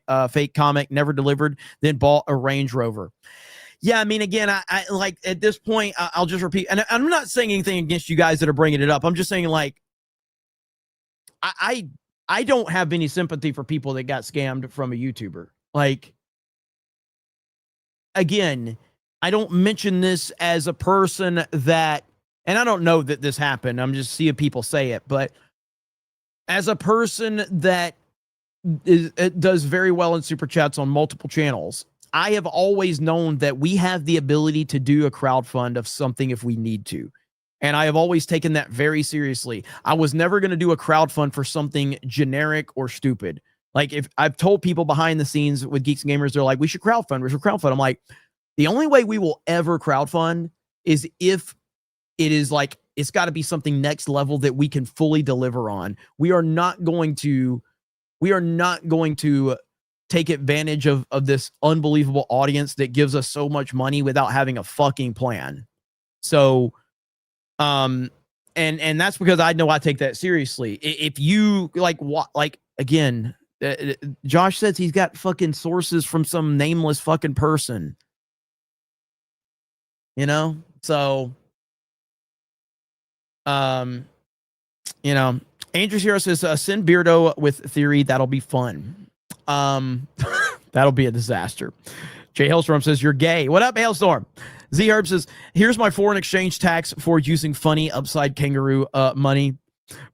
a fake comic, never delivered, then bought a Range Rover. Yeah, I mean, again, I like at this point, I'll just repeat, and I'm not saying anything against you guys that are bringing it up. I'm just saying, like, I don't have any sympathy for people that got scammed from a YouTuber. Like, again, I don't mention this as a person that, and I don't know that this happened. I'm just seeing people say it, but as a person that does very well in super chats on multiple channels, I have always known that we have the ability to do a crowdfund of something if we need to. And I have always taken that very seriously. I was never going to do a crowdfund for something generic or stupid. Like, if I've told people behind the scenes with Geeks and Gamers, they're like, we should crowdfund. I'm like, the only way we will ever crowdfund is if it is like, it's got to be something next level that we can fully deliver on. We are not going to take advantage of this unbelievable audience that gives us so much money without having a fucking plan. So, and that's because I know I take that seriously. If you again, Josh says he's got fucking sources from some nameless fucking person, so, Andrews Hero says, send Beardo with theory. That'll be fun. That'll be a disaster. Jay Hailstorm says, you're gay. What up, Hailstorm? Z Herb says, here's my foreign exchange tax for using funny upside kangaroo money.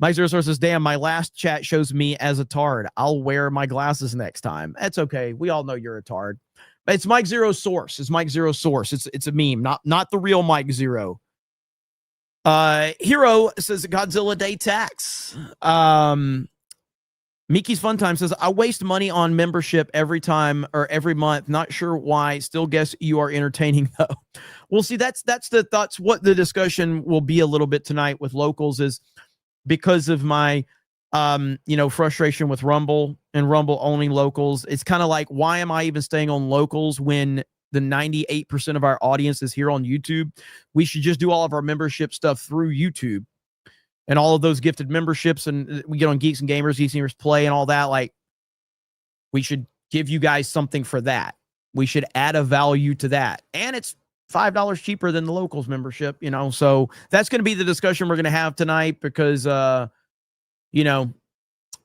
Mike Zero Source says, damn, my last chat shows me as a tard. I'll wear my glasses next time. That's okay. We all know you're a tard. But it's Mike Zero Source. It's Mike Zero Source. It's a meme, not the real Mike Zero. Hero says Godzilla Day tax. Miki's Fun Time says, I waste money on membership every time or every month. Not sure why. Still guess you are entertaining though. Well, see, that's what the discussion will be a little bit tonight with locals, is because of my frustration with Rumble and Rumble owning locals. It's kind of like, why am I even staying on locals when the 98% of our audience is here on YouTube? We should just do all of our membership stuff through YouTube. And all of those gifted memberships, and we get on Geeks and Gamers Play and all that. Like, we should give you guys something for that. We should add a value to that. And it's $5 cheaper than the locals membership, So that's going to be the discussion we're going to have tonight, because,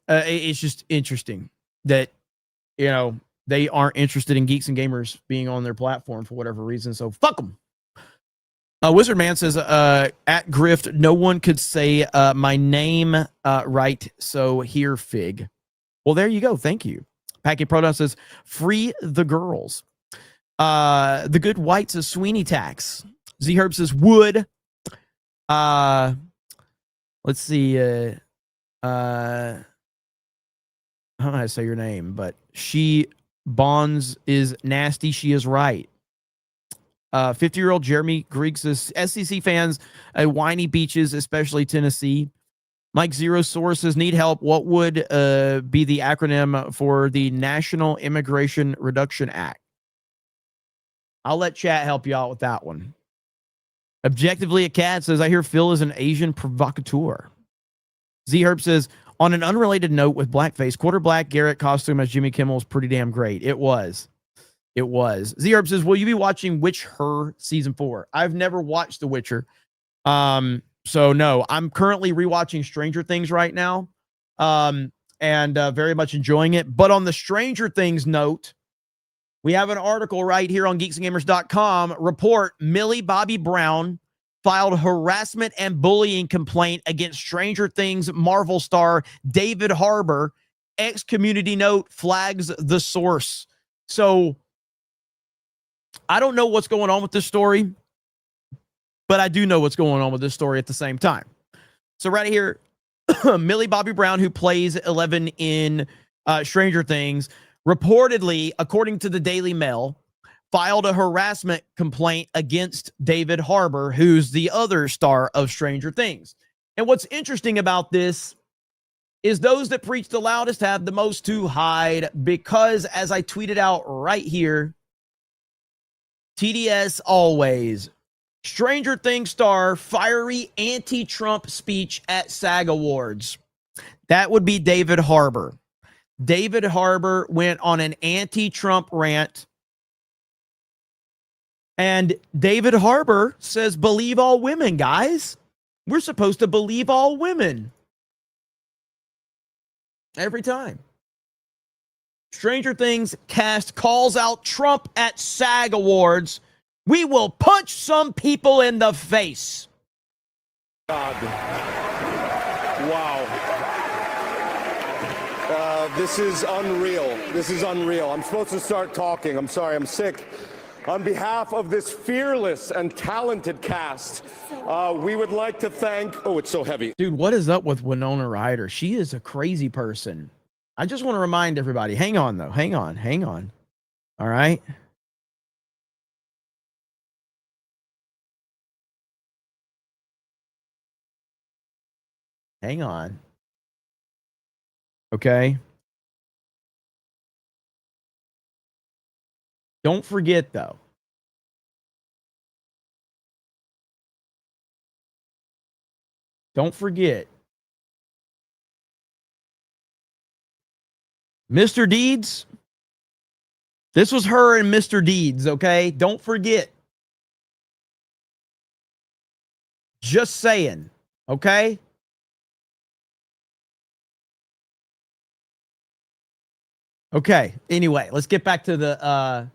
it's just interesting that, they aren't interested in Geeks and Gamers being on their platform for whatever reason. So fuck them. Wizard Man says, at Grift, no one could say my name right, so here, Fig. Well, there you go. Thank you. Packet Proton says, free the girls. The Good White says, Sweeney tax. Z Herb says, wood. Let's see. I don't know how to say your name, but she Bonds is nasty. She is right. 50-year-old Jeremy Griggs says, SEC fans, whiny beaches, especially Tennessee. Mike Zero Sources need help. What would be the acronym for the National Immigration Reduction Act? I'll let chat help you out with that one. Objectively, a cat says, I hear Phil is an Asian provocateur. Z Herb says, on an unrelated note with blackface, quarter black Garrett costume as Jimmy Kimmel is pretty damn great. It was. Z Herb says, will you be watching Witch Her season 4? I've never watched The Witcher. So no, I'm currently rewatching Stranger Things right now. And very much enjoying it. But on the Stranger Things note, we have an article right here on geeksandgamers.com. Report Millie Bobby Brown filed harassment and bullying complaint against Stranger Things Marvel star David Harbour. Ex-community note flags the source. So I don't know what's going on with this story, but I do know what's going on with this story at the same time. So right here, Millie Bobby Brown, who plays Eleven in Stranger Things, reportedly, according to the Daily Mail, filed a harassment complaint against David Harbour, who's the other star of Stranger Things. And what's interesting about this is those that preach the loudest have the most to hide, because as I tweeted out right here, TDS always, Stranger Things star fiery anti-Trump speech at SAG Awards. That would be David Harbour. David Harbour went on an anti-Trump rant. And David Harbour says, believe all women, guys. We're supposed to believe all women. Every time. Stranger Things cast calls out Trump at SAG Awards. We will punch some people in the face. God. Wow. This is unreal. This is unreal. I'm supposed to start talking. I'm sorry, I'm sick. On behalf of this fearless and talented cast, we would like to thank... Oh, it's so heavy. Dude, what is up with Winona Ryder? She is a crazy person. I just want to remind everybody, hang on though. Hang on. All right. Hang on. Okay. Don't forget though. Don't forget. Mr. Deeds. This was her and Mr. Deeds, okay? Don't forget. Just saying, okay? Okay. Anyway, let's get back to I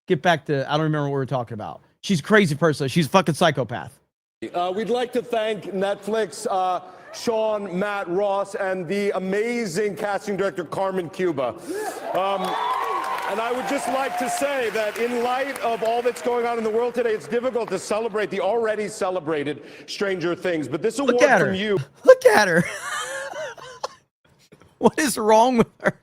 don't remember what we were talking about. She's a crazy person. She's a fucking psychopath. We'd like to thank Netflix, Sean, Matt, Ross, and the amazing casting director, Carmen Cuba. And I would just like to say that in light of all that's going on in the world today, it's difficult to celebrate the already celebrated Stranger Things. But this award from you... Look at her. What is wrong with her?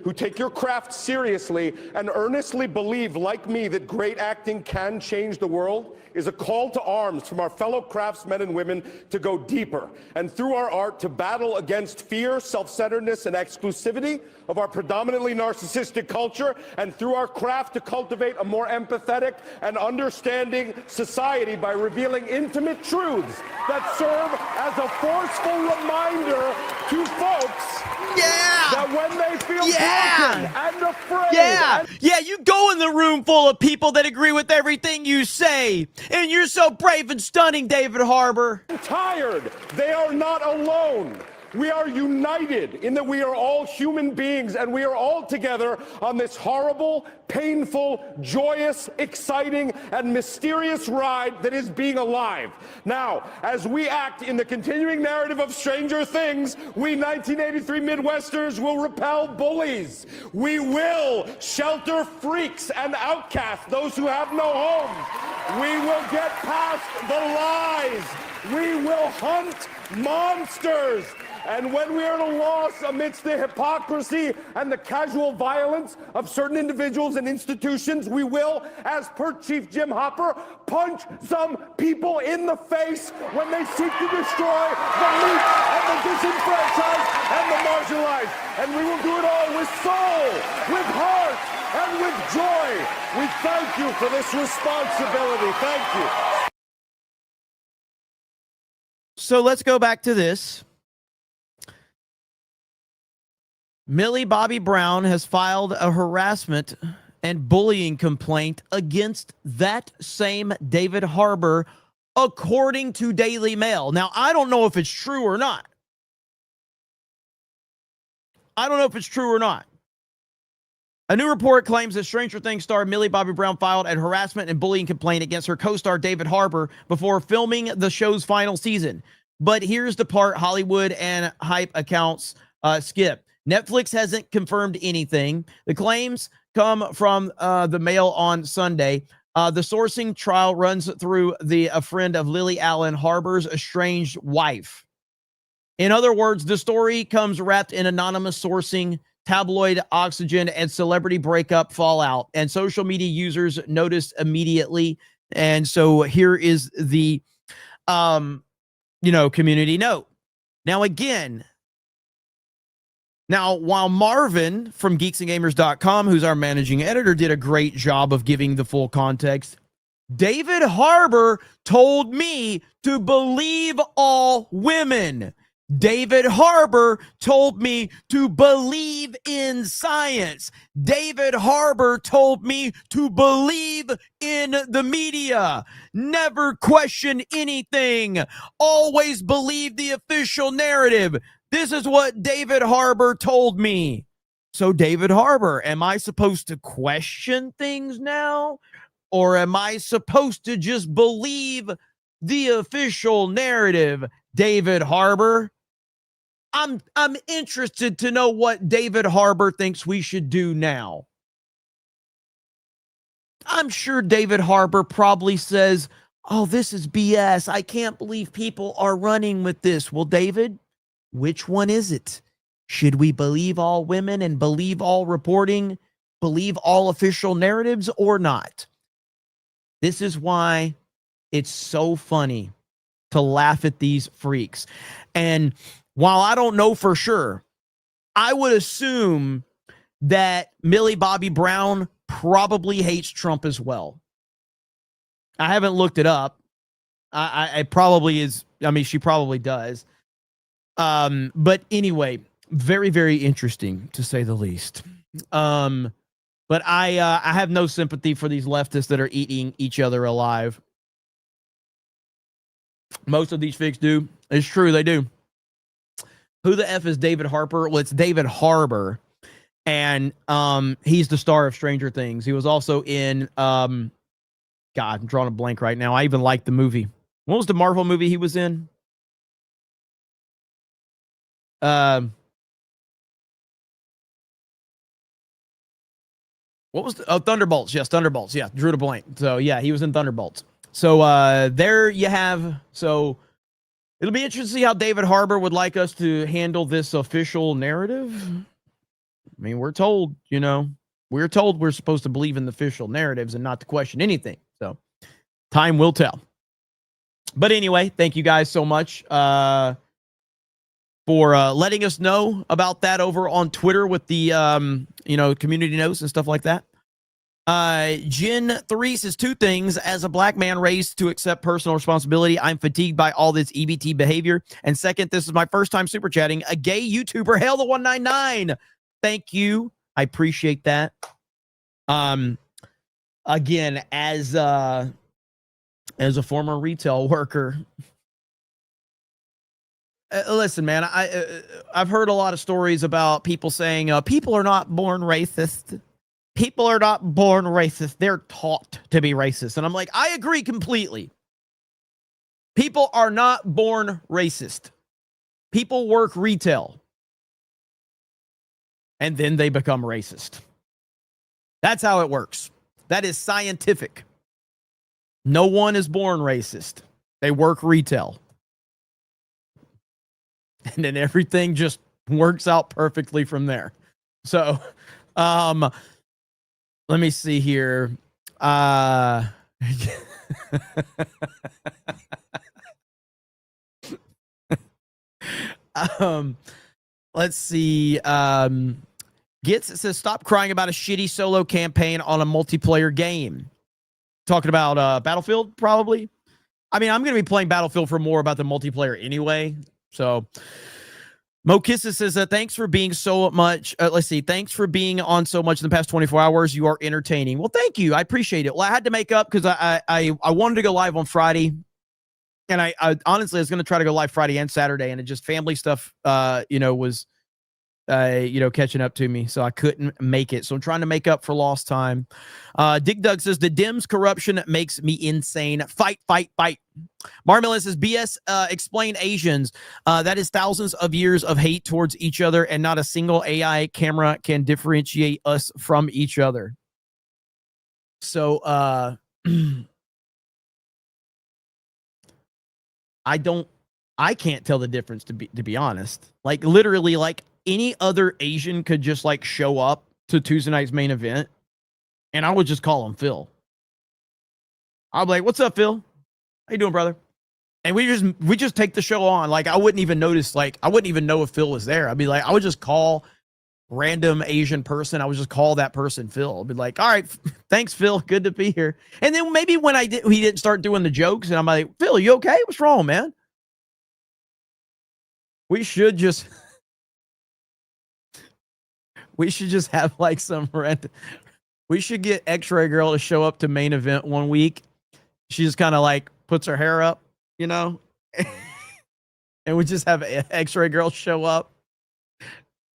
Who take your craft seriously and earnestly believe, like me, that great acting can change the world, is a call to arms from our fellow craftsmen and women to go deeper, and through our art to battle against fear, self-centeredness, and exclusivity of our predominantly narcissistic culture, and through our craft to cultivate a more empathetic and understanding society by revealing intimate truths that serve as a forceful reminder to folks that when they feel broken and afraid. Yeah, you go in the room full of people that agree with everything you say. And you're so brave and stunning, David Harbour. Tired. They are not alone. We are united in that we are all human beings and we are all together on this horrible, painful, joyous, exciting, and mysterious ride that is being alive. Now, as we act in the continuing narrative of Stranger Things, we 1983 Midwesterners will repel bullies. We will shelter freaks and outcasts, those who have no homes. We will get past the lies. We will hunt monsters. And when we are at a loss amidst the hypocrisy and the casual violence of certain individuals and institutions, we will, as per Chief Jim Hopper, punch some people in the face when they seek to destroy the weak and the disenfranchised and the marginalized. And we will do it all with soul, with heart, and with joy. We thank you for this responsibility. Thank you. So let's go back to this. Millie Bobby Brown has filed a harassment and bullying complaint against that same David Harbour, according to Daily Mail. Now, I don't know if it's true or not. A new report claims that Stranger Things star Millie Bobby Brown filed a harassment and bullying complaint against her co-star David Harbour before filming the show's final season. But here's the part Hollywood and hype accounts skip. Netflix hasn't confirmed anything. The claims come from the Mail on Sunday. The sourcing trial runs through a friend of Lily Allen Harbour's estranged wife. In other words, the story comes wrapped in anonymous sourcing, tabloid oxygen, and celebrity breakup fallout. And social media users noticed immediately. And so here is the, community note. Now, again, while Marvin from geeksandgamers.com, who's our managing editor, did a great job of giving the full context, David Harbour told me to believe all women. David Harbour told me to believe in science. David Harbour told me to believe in the media. Never question anything. Always believe the official narrative. This is what David Harbour told me. So, David Harbour, am I supposed to question things now? Or am I supposed to just believe the official narrative, David Harbour? I'm interested to know what David Harbour thinks we should do now. I'm sure David Harbour probably says, oh, this is BS. I can't believe people are running with this. Well, David, which one is it? Should we believe all women and believe all reporting, believe all official narratives, or not? This is why it's so funny to laugh at these freaks. And while I don't know for sure, I would assume that Millie Bobby Brown probably hates Trump as well. I haven't looked it up. I probably is. I mean, she probably does. But anyway, very, very interesting to say the least. But I have no sympathy for these leftists that are eating each other alive. Most of these figs do. It's true, they do. Who the F is David Harper? Well, it's David Harbour. And he's the star of Stranger Things. He was also in God, I'm drawing a blank right now. I even like the movie. What was the Marvel movie he was in? What was Thunderbolts? Yes, Thunderbolts. Yeah, drew the blank. So yeah, he was in Thunderbolts. So there you have. So it'll be interesting to see how David Harbour would like us to handle this official narrative. I mean, we're told, we're supposed to believe in the official narratives and not to question anything. So time will tell. But anyway, thank you guys so much for letting us know about that over on Twitter with the, community notes and stuff like that. Jen 3 says 2 things. As a black man raised to accept personal responsibility, I'm fatigued by all this EBT behavior. And second, this is my first time super chatting. A gay YouTuber, hail the 199. Thank you. I appreciate that. Again, as a former retail worker, listen, man, I've heard a lot of stories about people saying people are not born racist. People are not born racist. They're taught to be racist. And I'm like, I agree completely. People are not born racist. People work retail. And then they become racist. That's how it works. That is scientific. No one is born racist. They work retail. And then everything just works out perfectly from there. So, let me see here. Let's see. Gets says, stop crying about a shitty solo campaign on a multiplayer game. Talking about Battlefield, probably. I mean, I'm going to be playing Battlefield for more about the multiplayer anyway. So, Mo Kisses says, thanks for being so much. Let's see. Thanks for being on so much in the past 24 hours. You are entertaining. Well, thank you. I appreciate it. Well, I had to make up because I wanted to go live on Friday. And I honestly, I was going to try to go live Friday and Saturday. And it just family stuff, was, catching up to me. So I couldn't make it. So I'm trying to make up for lost time. Dig Dug says, the Dems corruption makes me insane. Fight, fight, fight. Marmalade says, BS, explain Asians. That is thousands of years of hate towards each other, and not a single AI camera can differentiate us from each other. So, I can't tell the difference, to be honest. Like, literally, like, any other Asian could just, like, show up to Tuesday night's main event, and I would just call him Phil. I'll be like, what's up, Phil? How you doing, brother? And we just take the show on. Like, I wouldn't even notice, like, I wouldn't even know if Phil was there. I'd be like, I would just call random Asian person. I would just call that person Phil. I'd be like, all right, thanks, Phil. Good to be here. And then maybe when he didn't start doing the jokes, and I'm like, Phil, you okay? What's wrong, man? We should just have like some random. We should get X-Ray Girl to show up to main event one week. She just kind of like puts her hair up, and we just have X-Ray Girl show up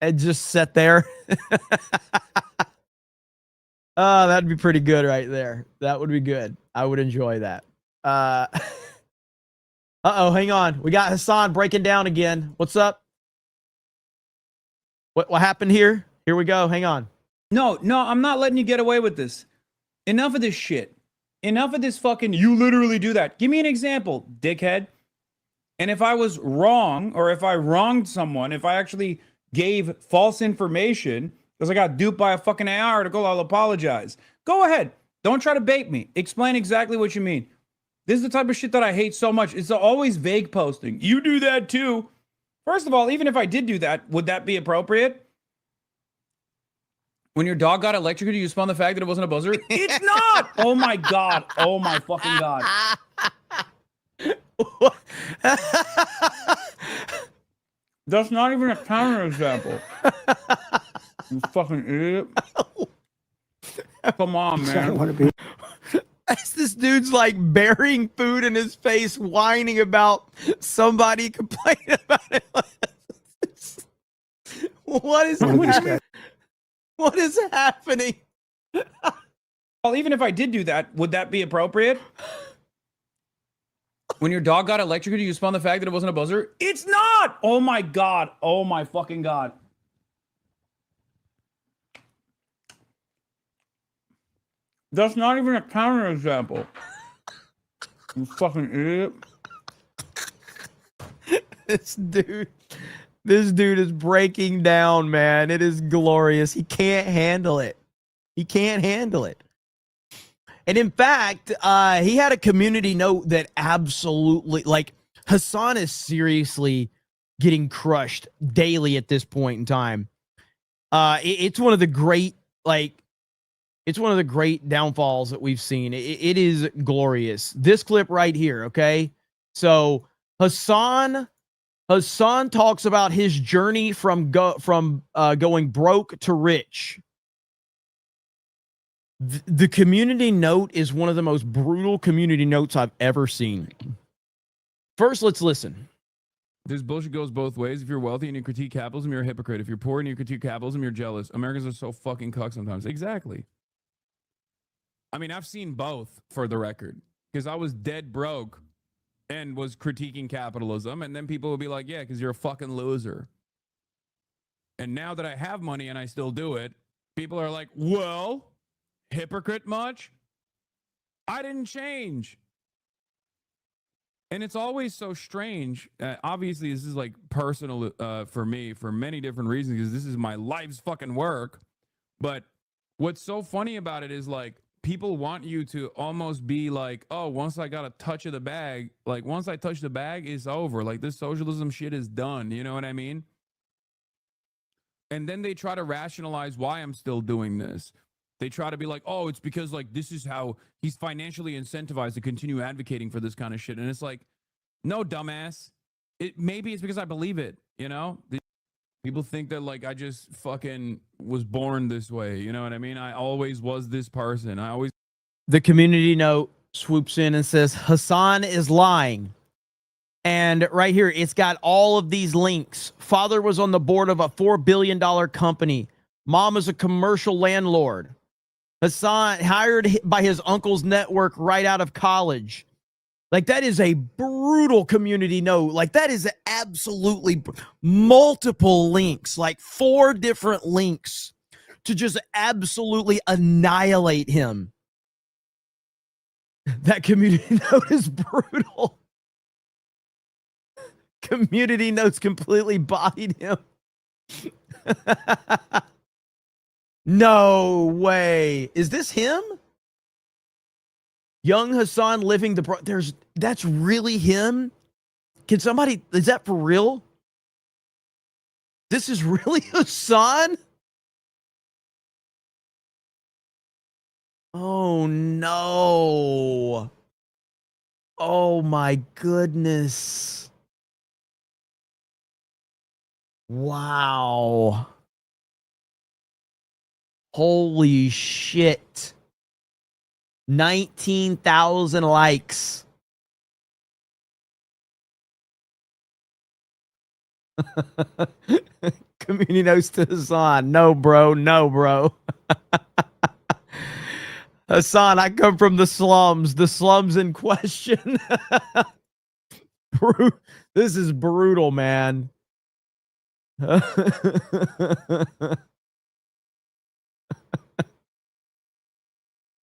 and just sit there. Oh, that'd be pretty good right there. That would be good. I would enjoy that. Uh-oh, hang on. We got Hassan breaking down again. What's up? What happened here? Here we go. Hang on. No, I'm not letting you get away with this. Enough of this shit. Enough of this fucking, you literally do that. Give me an example, dickhead. And if I was wrong, or if I wronged someone, if I actually gave false information because I got duped by a fucking AI article, I'll apologize. Go ahead. Don't try to bait me. Explain exactly what you mean. This is the type of shit that I hate so much. It's always vague posting. You do that too. First of all, even if I did do that, would that be appropriate? When your dog got electrocuted, you spun the fact that it wasn't a buzzer? It's not! Oh my God. Oh my fucking God. That's not even a counter example. You fucking idiot. Come on, man. As this dude's like burying food in his face, whining about somebody complaining about it. What is happening? Well, even if I did do that, would that be appropriate? When your dog got electrocuted, you spun the fact that it wasn't a buzzer? It's not! Oh my God. Oh my fucking God. That's not even a counter example. You fucking idiot. This dude is breaking down, man. It is glorious. He can't handle it. He can't handle it. And in fact, he had a community note that absolutely, like, Hassan is seriously getting crushed daily at this point in time. It's one of the great, it's one of the great downfalls that we've seen. It is glorious. This clip right here, okay? So Hassan talks about his journey from going broke to rich. The community note is one of the most brutal community notes I've ever seen. First, let's listen. This bullshit goes both ways. If you're wealthy and you critique capitalism, you're a hypocrite. If you're poor and you critique capitalism, you're jealous. Americans are so fucking cuck sometimes. Exactly. I mean, I've seen both, for the record, because I was dead broke and was critiquing capitalism, and then people would be like, yeah, because you're a fucking loser. And now that I have money and I still do it, people are like, well, hypocrite much? I didn't change. And it's always so strange. Obviously, this is like personal for me for many different reasons, because this is my life's fucking work. But what's so funny about it is, like, people want you to almost be like, oh, once I got a touch of the bag, like, once I touch the bag, it's over. Like, this socialism shit is done. You know what I mean? And then they try to rationalize why I'm still doing this. They try to be like, oh, it's because, like, this is how he's financially incentivized to continue advocating for this kind of shit. And it's like, no, dumbass. Maybe it's because I believe it, you know? People think that, like, I just fucking was born this way. You know what I mean? I always was this person. The community note swoops in and says, Hassan is lying. And right here, it's got all of these links. Father was on the board of a $4 billion company. Mom is a commercial landlord. Hassan hired by his uncle's network right out of college. Like, that is a brutal community note. Like, that is absolutely multiple links, like 4 different links to just absolutely annihilate him. That community note is brutal. Community notes completely bodied him. No way. Is this him? Young Hassan living the that's really him? Can somebody, is that for real? This is really Hassan? Oh no. Oh my goodness. Wow. Holy shit. 19,000 likes. Community notes to Hassan. No, bro. No, bro. Hassan, I come from the slums. The slums in question. This is brutal, man.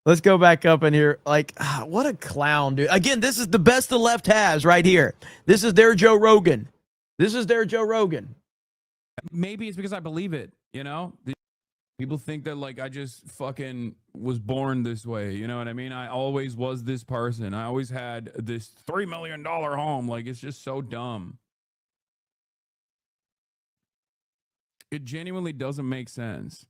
Let's go back up in here. Like, what a clown, dude. Again, this is the best the left has right here. This is their Joe Rogan. This is their Joe Rogan. Maybe it's because I believe it, People think that, like, I just fucking was born this way. You know what I mean? I always was this person. I always had this $3 million home. Like, it's just so dumb. It genuinely doesn't make sense.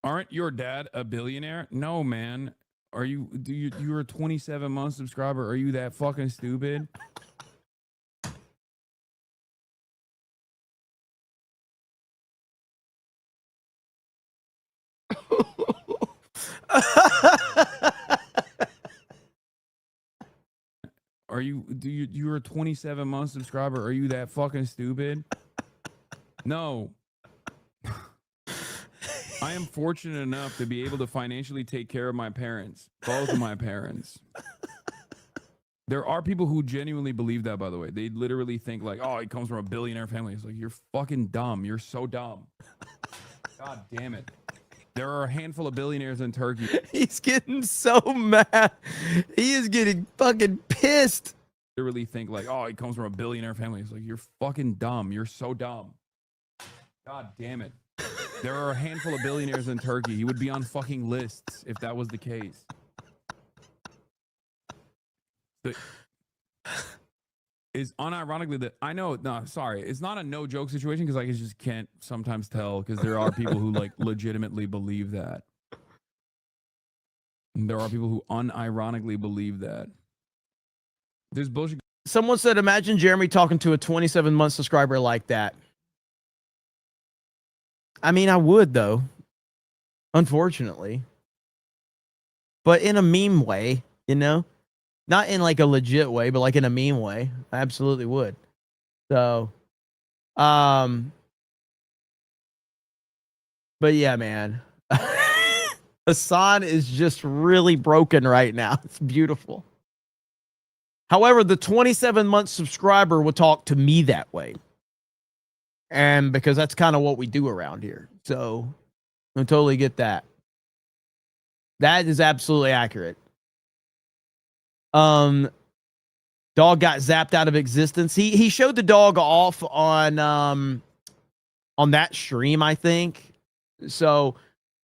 Aren't your dad a billionaire? No, man. You're a 27-month subscriber. Are you that fucking stupid? You're a 27-month subscriber. Are you that fucking stupid? No. I am fortunate enough to be able to financially take care of my parents, both of my parents. There are people who genuinely believe that, by the way. They literally think like, oh, he comes from a billionaire family. It's like, you're fucking dumb. You're so dumb. God damn it. There are a handful of billionaires in Turkey. He's getting so mad. He is getting fucking pissed. Literally think like, oh, he comes from a billionaire family. It's like, you're fucking dumb. You're so dumb. God damn it. There are a handful of billionaires in Turkey. He would be on fucking lists if that was the case. Is unironically that I know, no, sorry, it's not a no joke situation because I just can't sometimes tell because there are people who like legitimately believe that. And there are people who unironically believe that. There's bullshit. Someone said, imagine Jeremy talking to a 27-month subscriber like that. I mean, I would, though. Unfortunately. But in a meme way, Not in like a legit way, but like in a meme way. I absolutely would. So, but yeah, man. Hassan is just really broken right now. It's beautiful. However, the 27-month subscriber will talk to me that way. And because that's kind of what we do around here. So I totally get that. That is absolutely accurate. Dog got zapped out of existence. He showed the dog off on that stream, I think. So,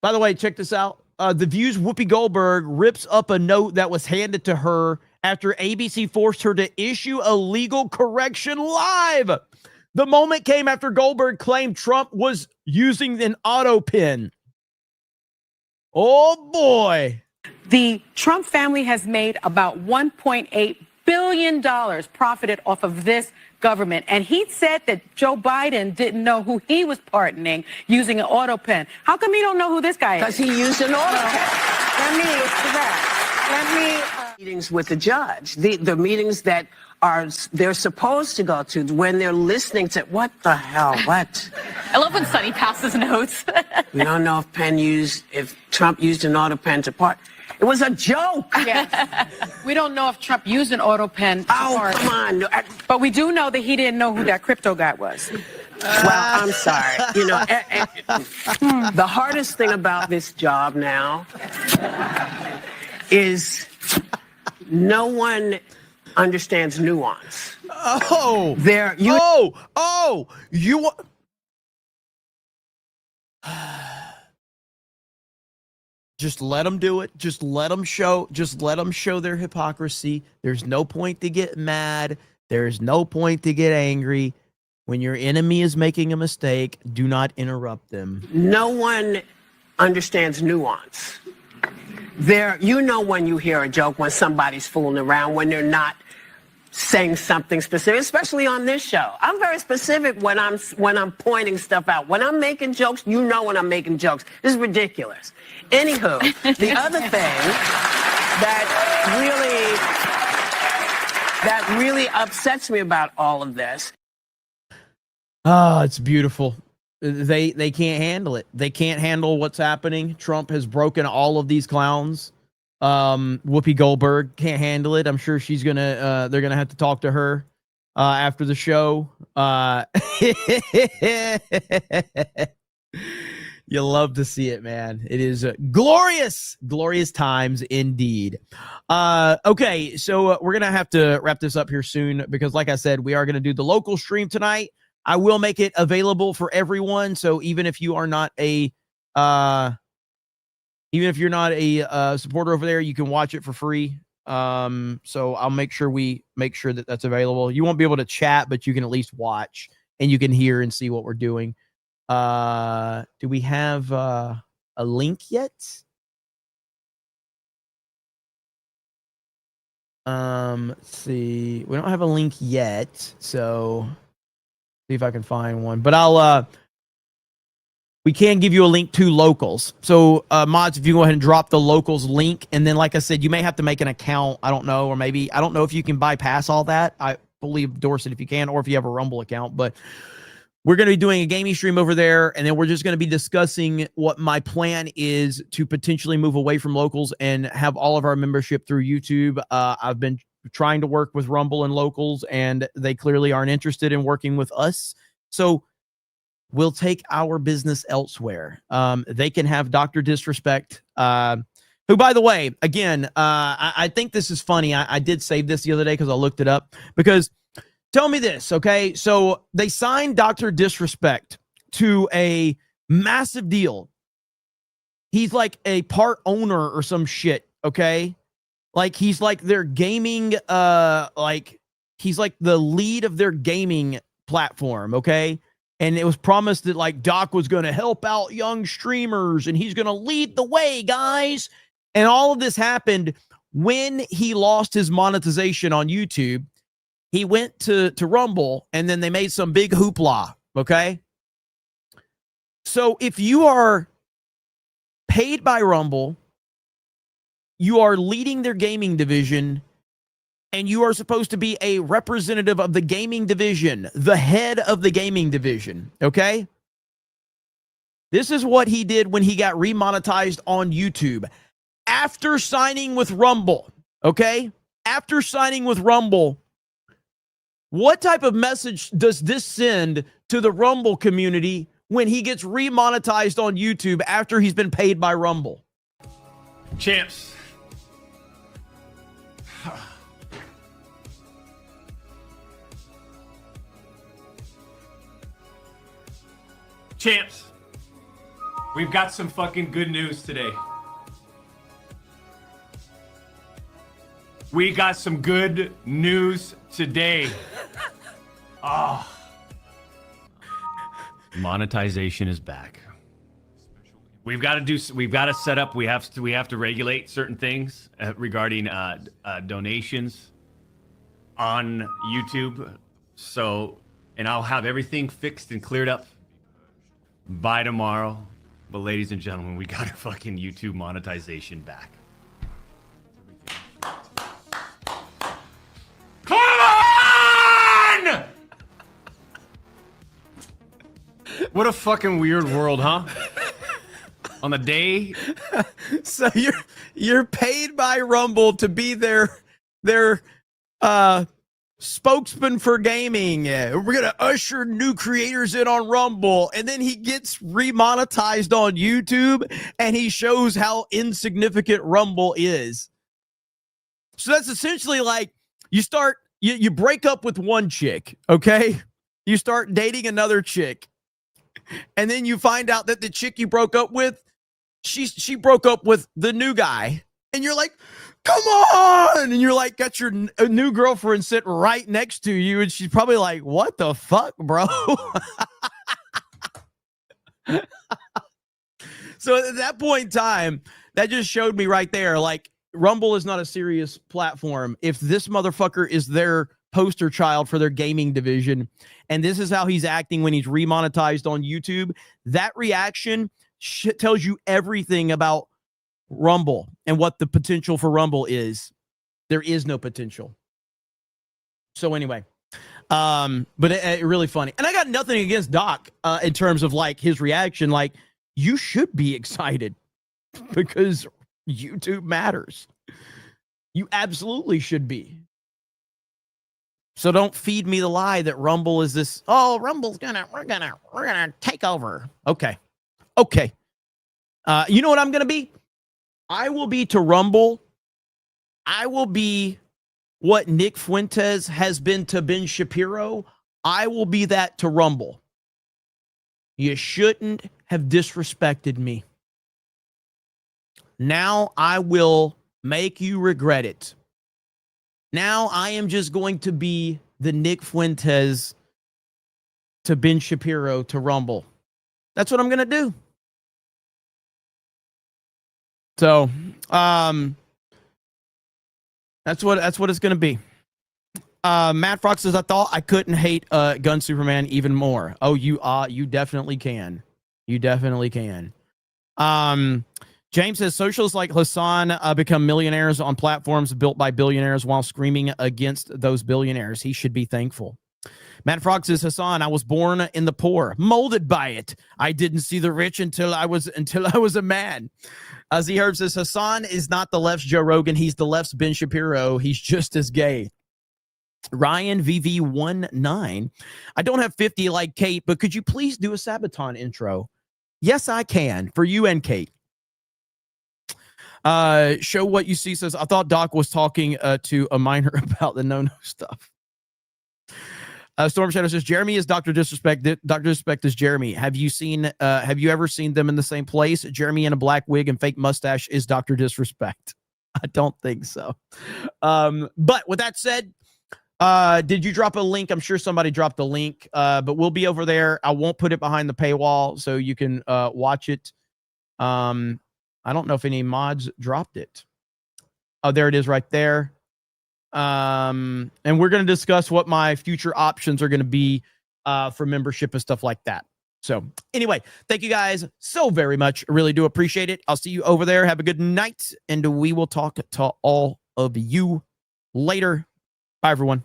by the way, check this out. The View's Whoopi Goldberg rips up a note that was handed to her after ABC forced her to issue a legal correction live. The moment came after Goldberg claimed Trump was using an auto pen. Oh, boy. The Trump family has made about $1.8 billion profited off of this government. And he said that Joe Biden didn't know who he was pardoning using an auto pen. How come he don't know who this guy is? Because he used an auto pen. Meetings with the judge, the meetings that they're supposed to go to when they're listening to what the hell, what? I love when Sonny passes notes. We don't know if Trump used an auto pen to part. It was a joke. Yes. We don't know if Trump used an auto pen. Oh, come on. But we do know that he didn't know who that crypto guy was. Well, I'm sorry. The hardest thing about this job now is no one understands nuance. Oh. You just let them do it. Just let them show their hypocrisy. There's no point to get mad. There's no point to get angry. When your enemy is making a mistake, do not interrupt them. No one understands nuance. When you hear a joke, when somebody's fooling around, when they're not saying something specific, especially on this show. I'm very specific when I'm pointing stuff out. When I'm making jokes, when I'm making jokes. This is ridiculous. Anywho, the other thing that really upsets me about all of this. Oh, it's beautiful. They can't handle it. They can't handle what's happening. Trump has broken all of these clowns. Whoopi Goldberg can't handle it. I'm sure they're gonna have to talk to her after the show. You love to see it, man. It is glorious, glorious times indeed. Okay, so we're going to have to wrap this up here soon because, like I said, we are going to do the local stream tonight. I will make it available for everyone. So even if you are not a supporter over there, you can watch it for free. So I'll make sure that that's available. You won't be able to chat, but you can at least watch and you can hear and see what we're doing. Do we have a link yet? Let's see. We don't have a link yet, so see if I can find one. But we can give you a link to locals. So mods, if you go ahead and drop the locals link, and then like I said, you may have to make an account. I don't know, or maybe I don't know if you can bypass all that. I believe endorse it if you can, or if you have a Rumble account, but we're going to be doing a gaming stream over there, and then we're just going to be discussing what my plan is to potentially move away from locals and have all of our membership through YouTube. I've been trying to work with Rumble and locals, and they clearly aren't interested in working with us. So we'll take our business elsewhere. They can have Dr. Disrespect, who, by the way, again, I think this is funny. I did save this the other day because I looked it up because tell me this, okay? So they signed Dr. Disrespect to a massive deal. He's like a part owner or some shit, okay? Like he's like their gaming, he's like the lead of their gaming platform, okay? And it was promised that like Doc was going to help out young streamers and he's going to lead the way, guys. And all of this happened when he lost his monetization on YouTube. He went to Rumble, and then they made some big hoopla, okay? So if you are paid by Rumble, you are leading their gaming division, and you are supposed to be a representative of the gaming division, the head of the gaming division, okay? This is what he did when he got remonetized on YouTube. After signing with Rumble, okay? After signing with Rumble, what type of message does this send to the Rumble community when he gets remonetized on YouTube after he's been paid by Rumble? Champs. Champs. We've got some fucking good news today. We got some good news today. Oh. Monetization is back. We've got to set up, we have to regulate certain things regarding donations on YouTube. So, and I'll have everything fixed and cleared up by tomorrow. But ladies and gentlemen, we got our fucking YouTube monetization back. Come on! What a fucking weird world, huh? On the day. So you're paid by Rumble to be their spokesman for gaming. We're gonna usher new creators in on Rumble, and then he gets remonetized on YouTube, and he shows how insignificant Rumble is. So that's essentially like you break up with one chick, okay? You start dating another chick, and then you find out that the chick you broke up with, she broke up with the new guy, and you're like, come on! And you're like, got your new girlfriend sitting right next to you, and she's probably like, what the fuck, bro? So at that point in time, that just showed me right there, like, Rumble is not a serious platform. If this motherfucker is their poster child for their gaming division, and this is how he's acting when he's remonetized on YouTube, that reaction tells you everything about Rumble and what the potential for Rumble is. There is no potential. So anyway, but it really funny. And I got nothing against Doc in terms of like his reaction. Like, you should be excited because YouTube matters. You absolutely should be. So don't feed me the lie that Rumble is this, oh, Rumble's we're gonna take over. Okay. Okay. You know what I'm going to be? I will be to Rumble. I will be what Nick Fuentes has been to Ben Shapiro. I will be that to Rumble. You shouldn't have disrespected me. Now I will make you regret it. Now I am just going to be the Nick Fuentes to Ben Shapiro to Rumble. That's what I'm going to do. So, that's what it's going to be. Matt Fox says, I thought I couldn't hate Gun Superman even more. Oh, you definitely can. You definitely can. James says, socials like Hassan become millionaires on platforms built by billionaires while screaming against those billionaires. He should be thankful. Matt Frog says, Hassan, I was born in the poor, molded by it. I didn't see the rich until I was a man. Z Herb says, Hassan is not the left's Joe Rogan. He's the left's Ben Shapiro. He's just as gay. Ryan VV19. I don't have 50 like Kate, but could you please do a Sabaton intro? Yes, I can, for you and Kate. Show what you see says, I thought Doc was talking to a minor about the no-no stuff. Storm Shadow says, Jeremy is Dr. Disrespect. Dr. Disrespect is Jeremy. Have you ever seen them in the same place? Jeremy in a black wig and fake mustache is Dr. Disrespect. I don't think so. But with that said, did you drop a link? I'm sure somebody dropped a link, but we'll be over there. I won't put it behind the paywall so you can watch it. I don't know if any mods dropped it. Oh, there it is right there. And we're going to discuss what my future options are going to be for membership and stuff like that. So anyway, thank you guys so very much. I really do appreciate it. I'll see you over there. Have a good night, and we will talk to all of you later. Bye, everyone.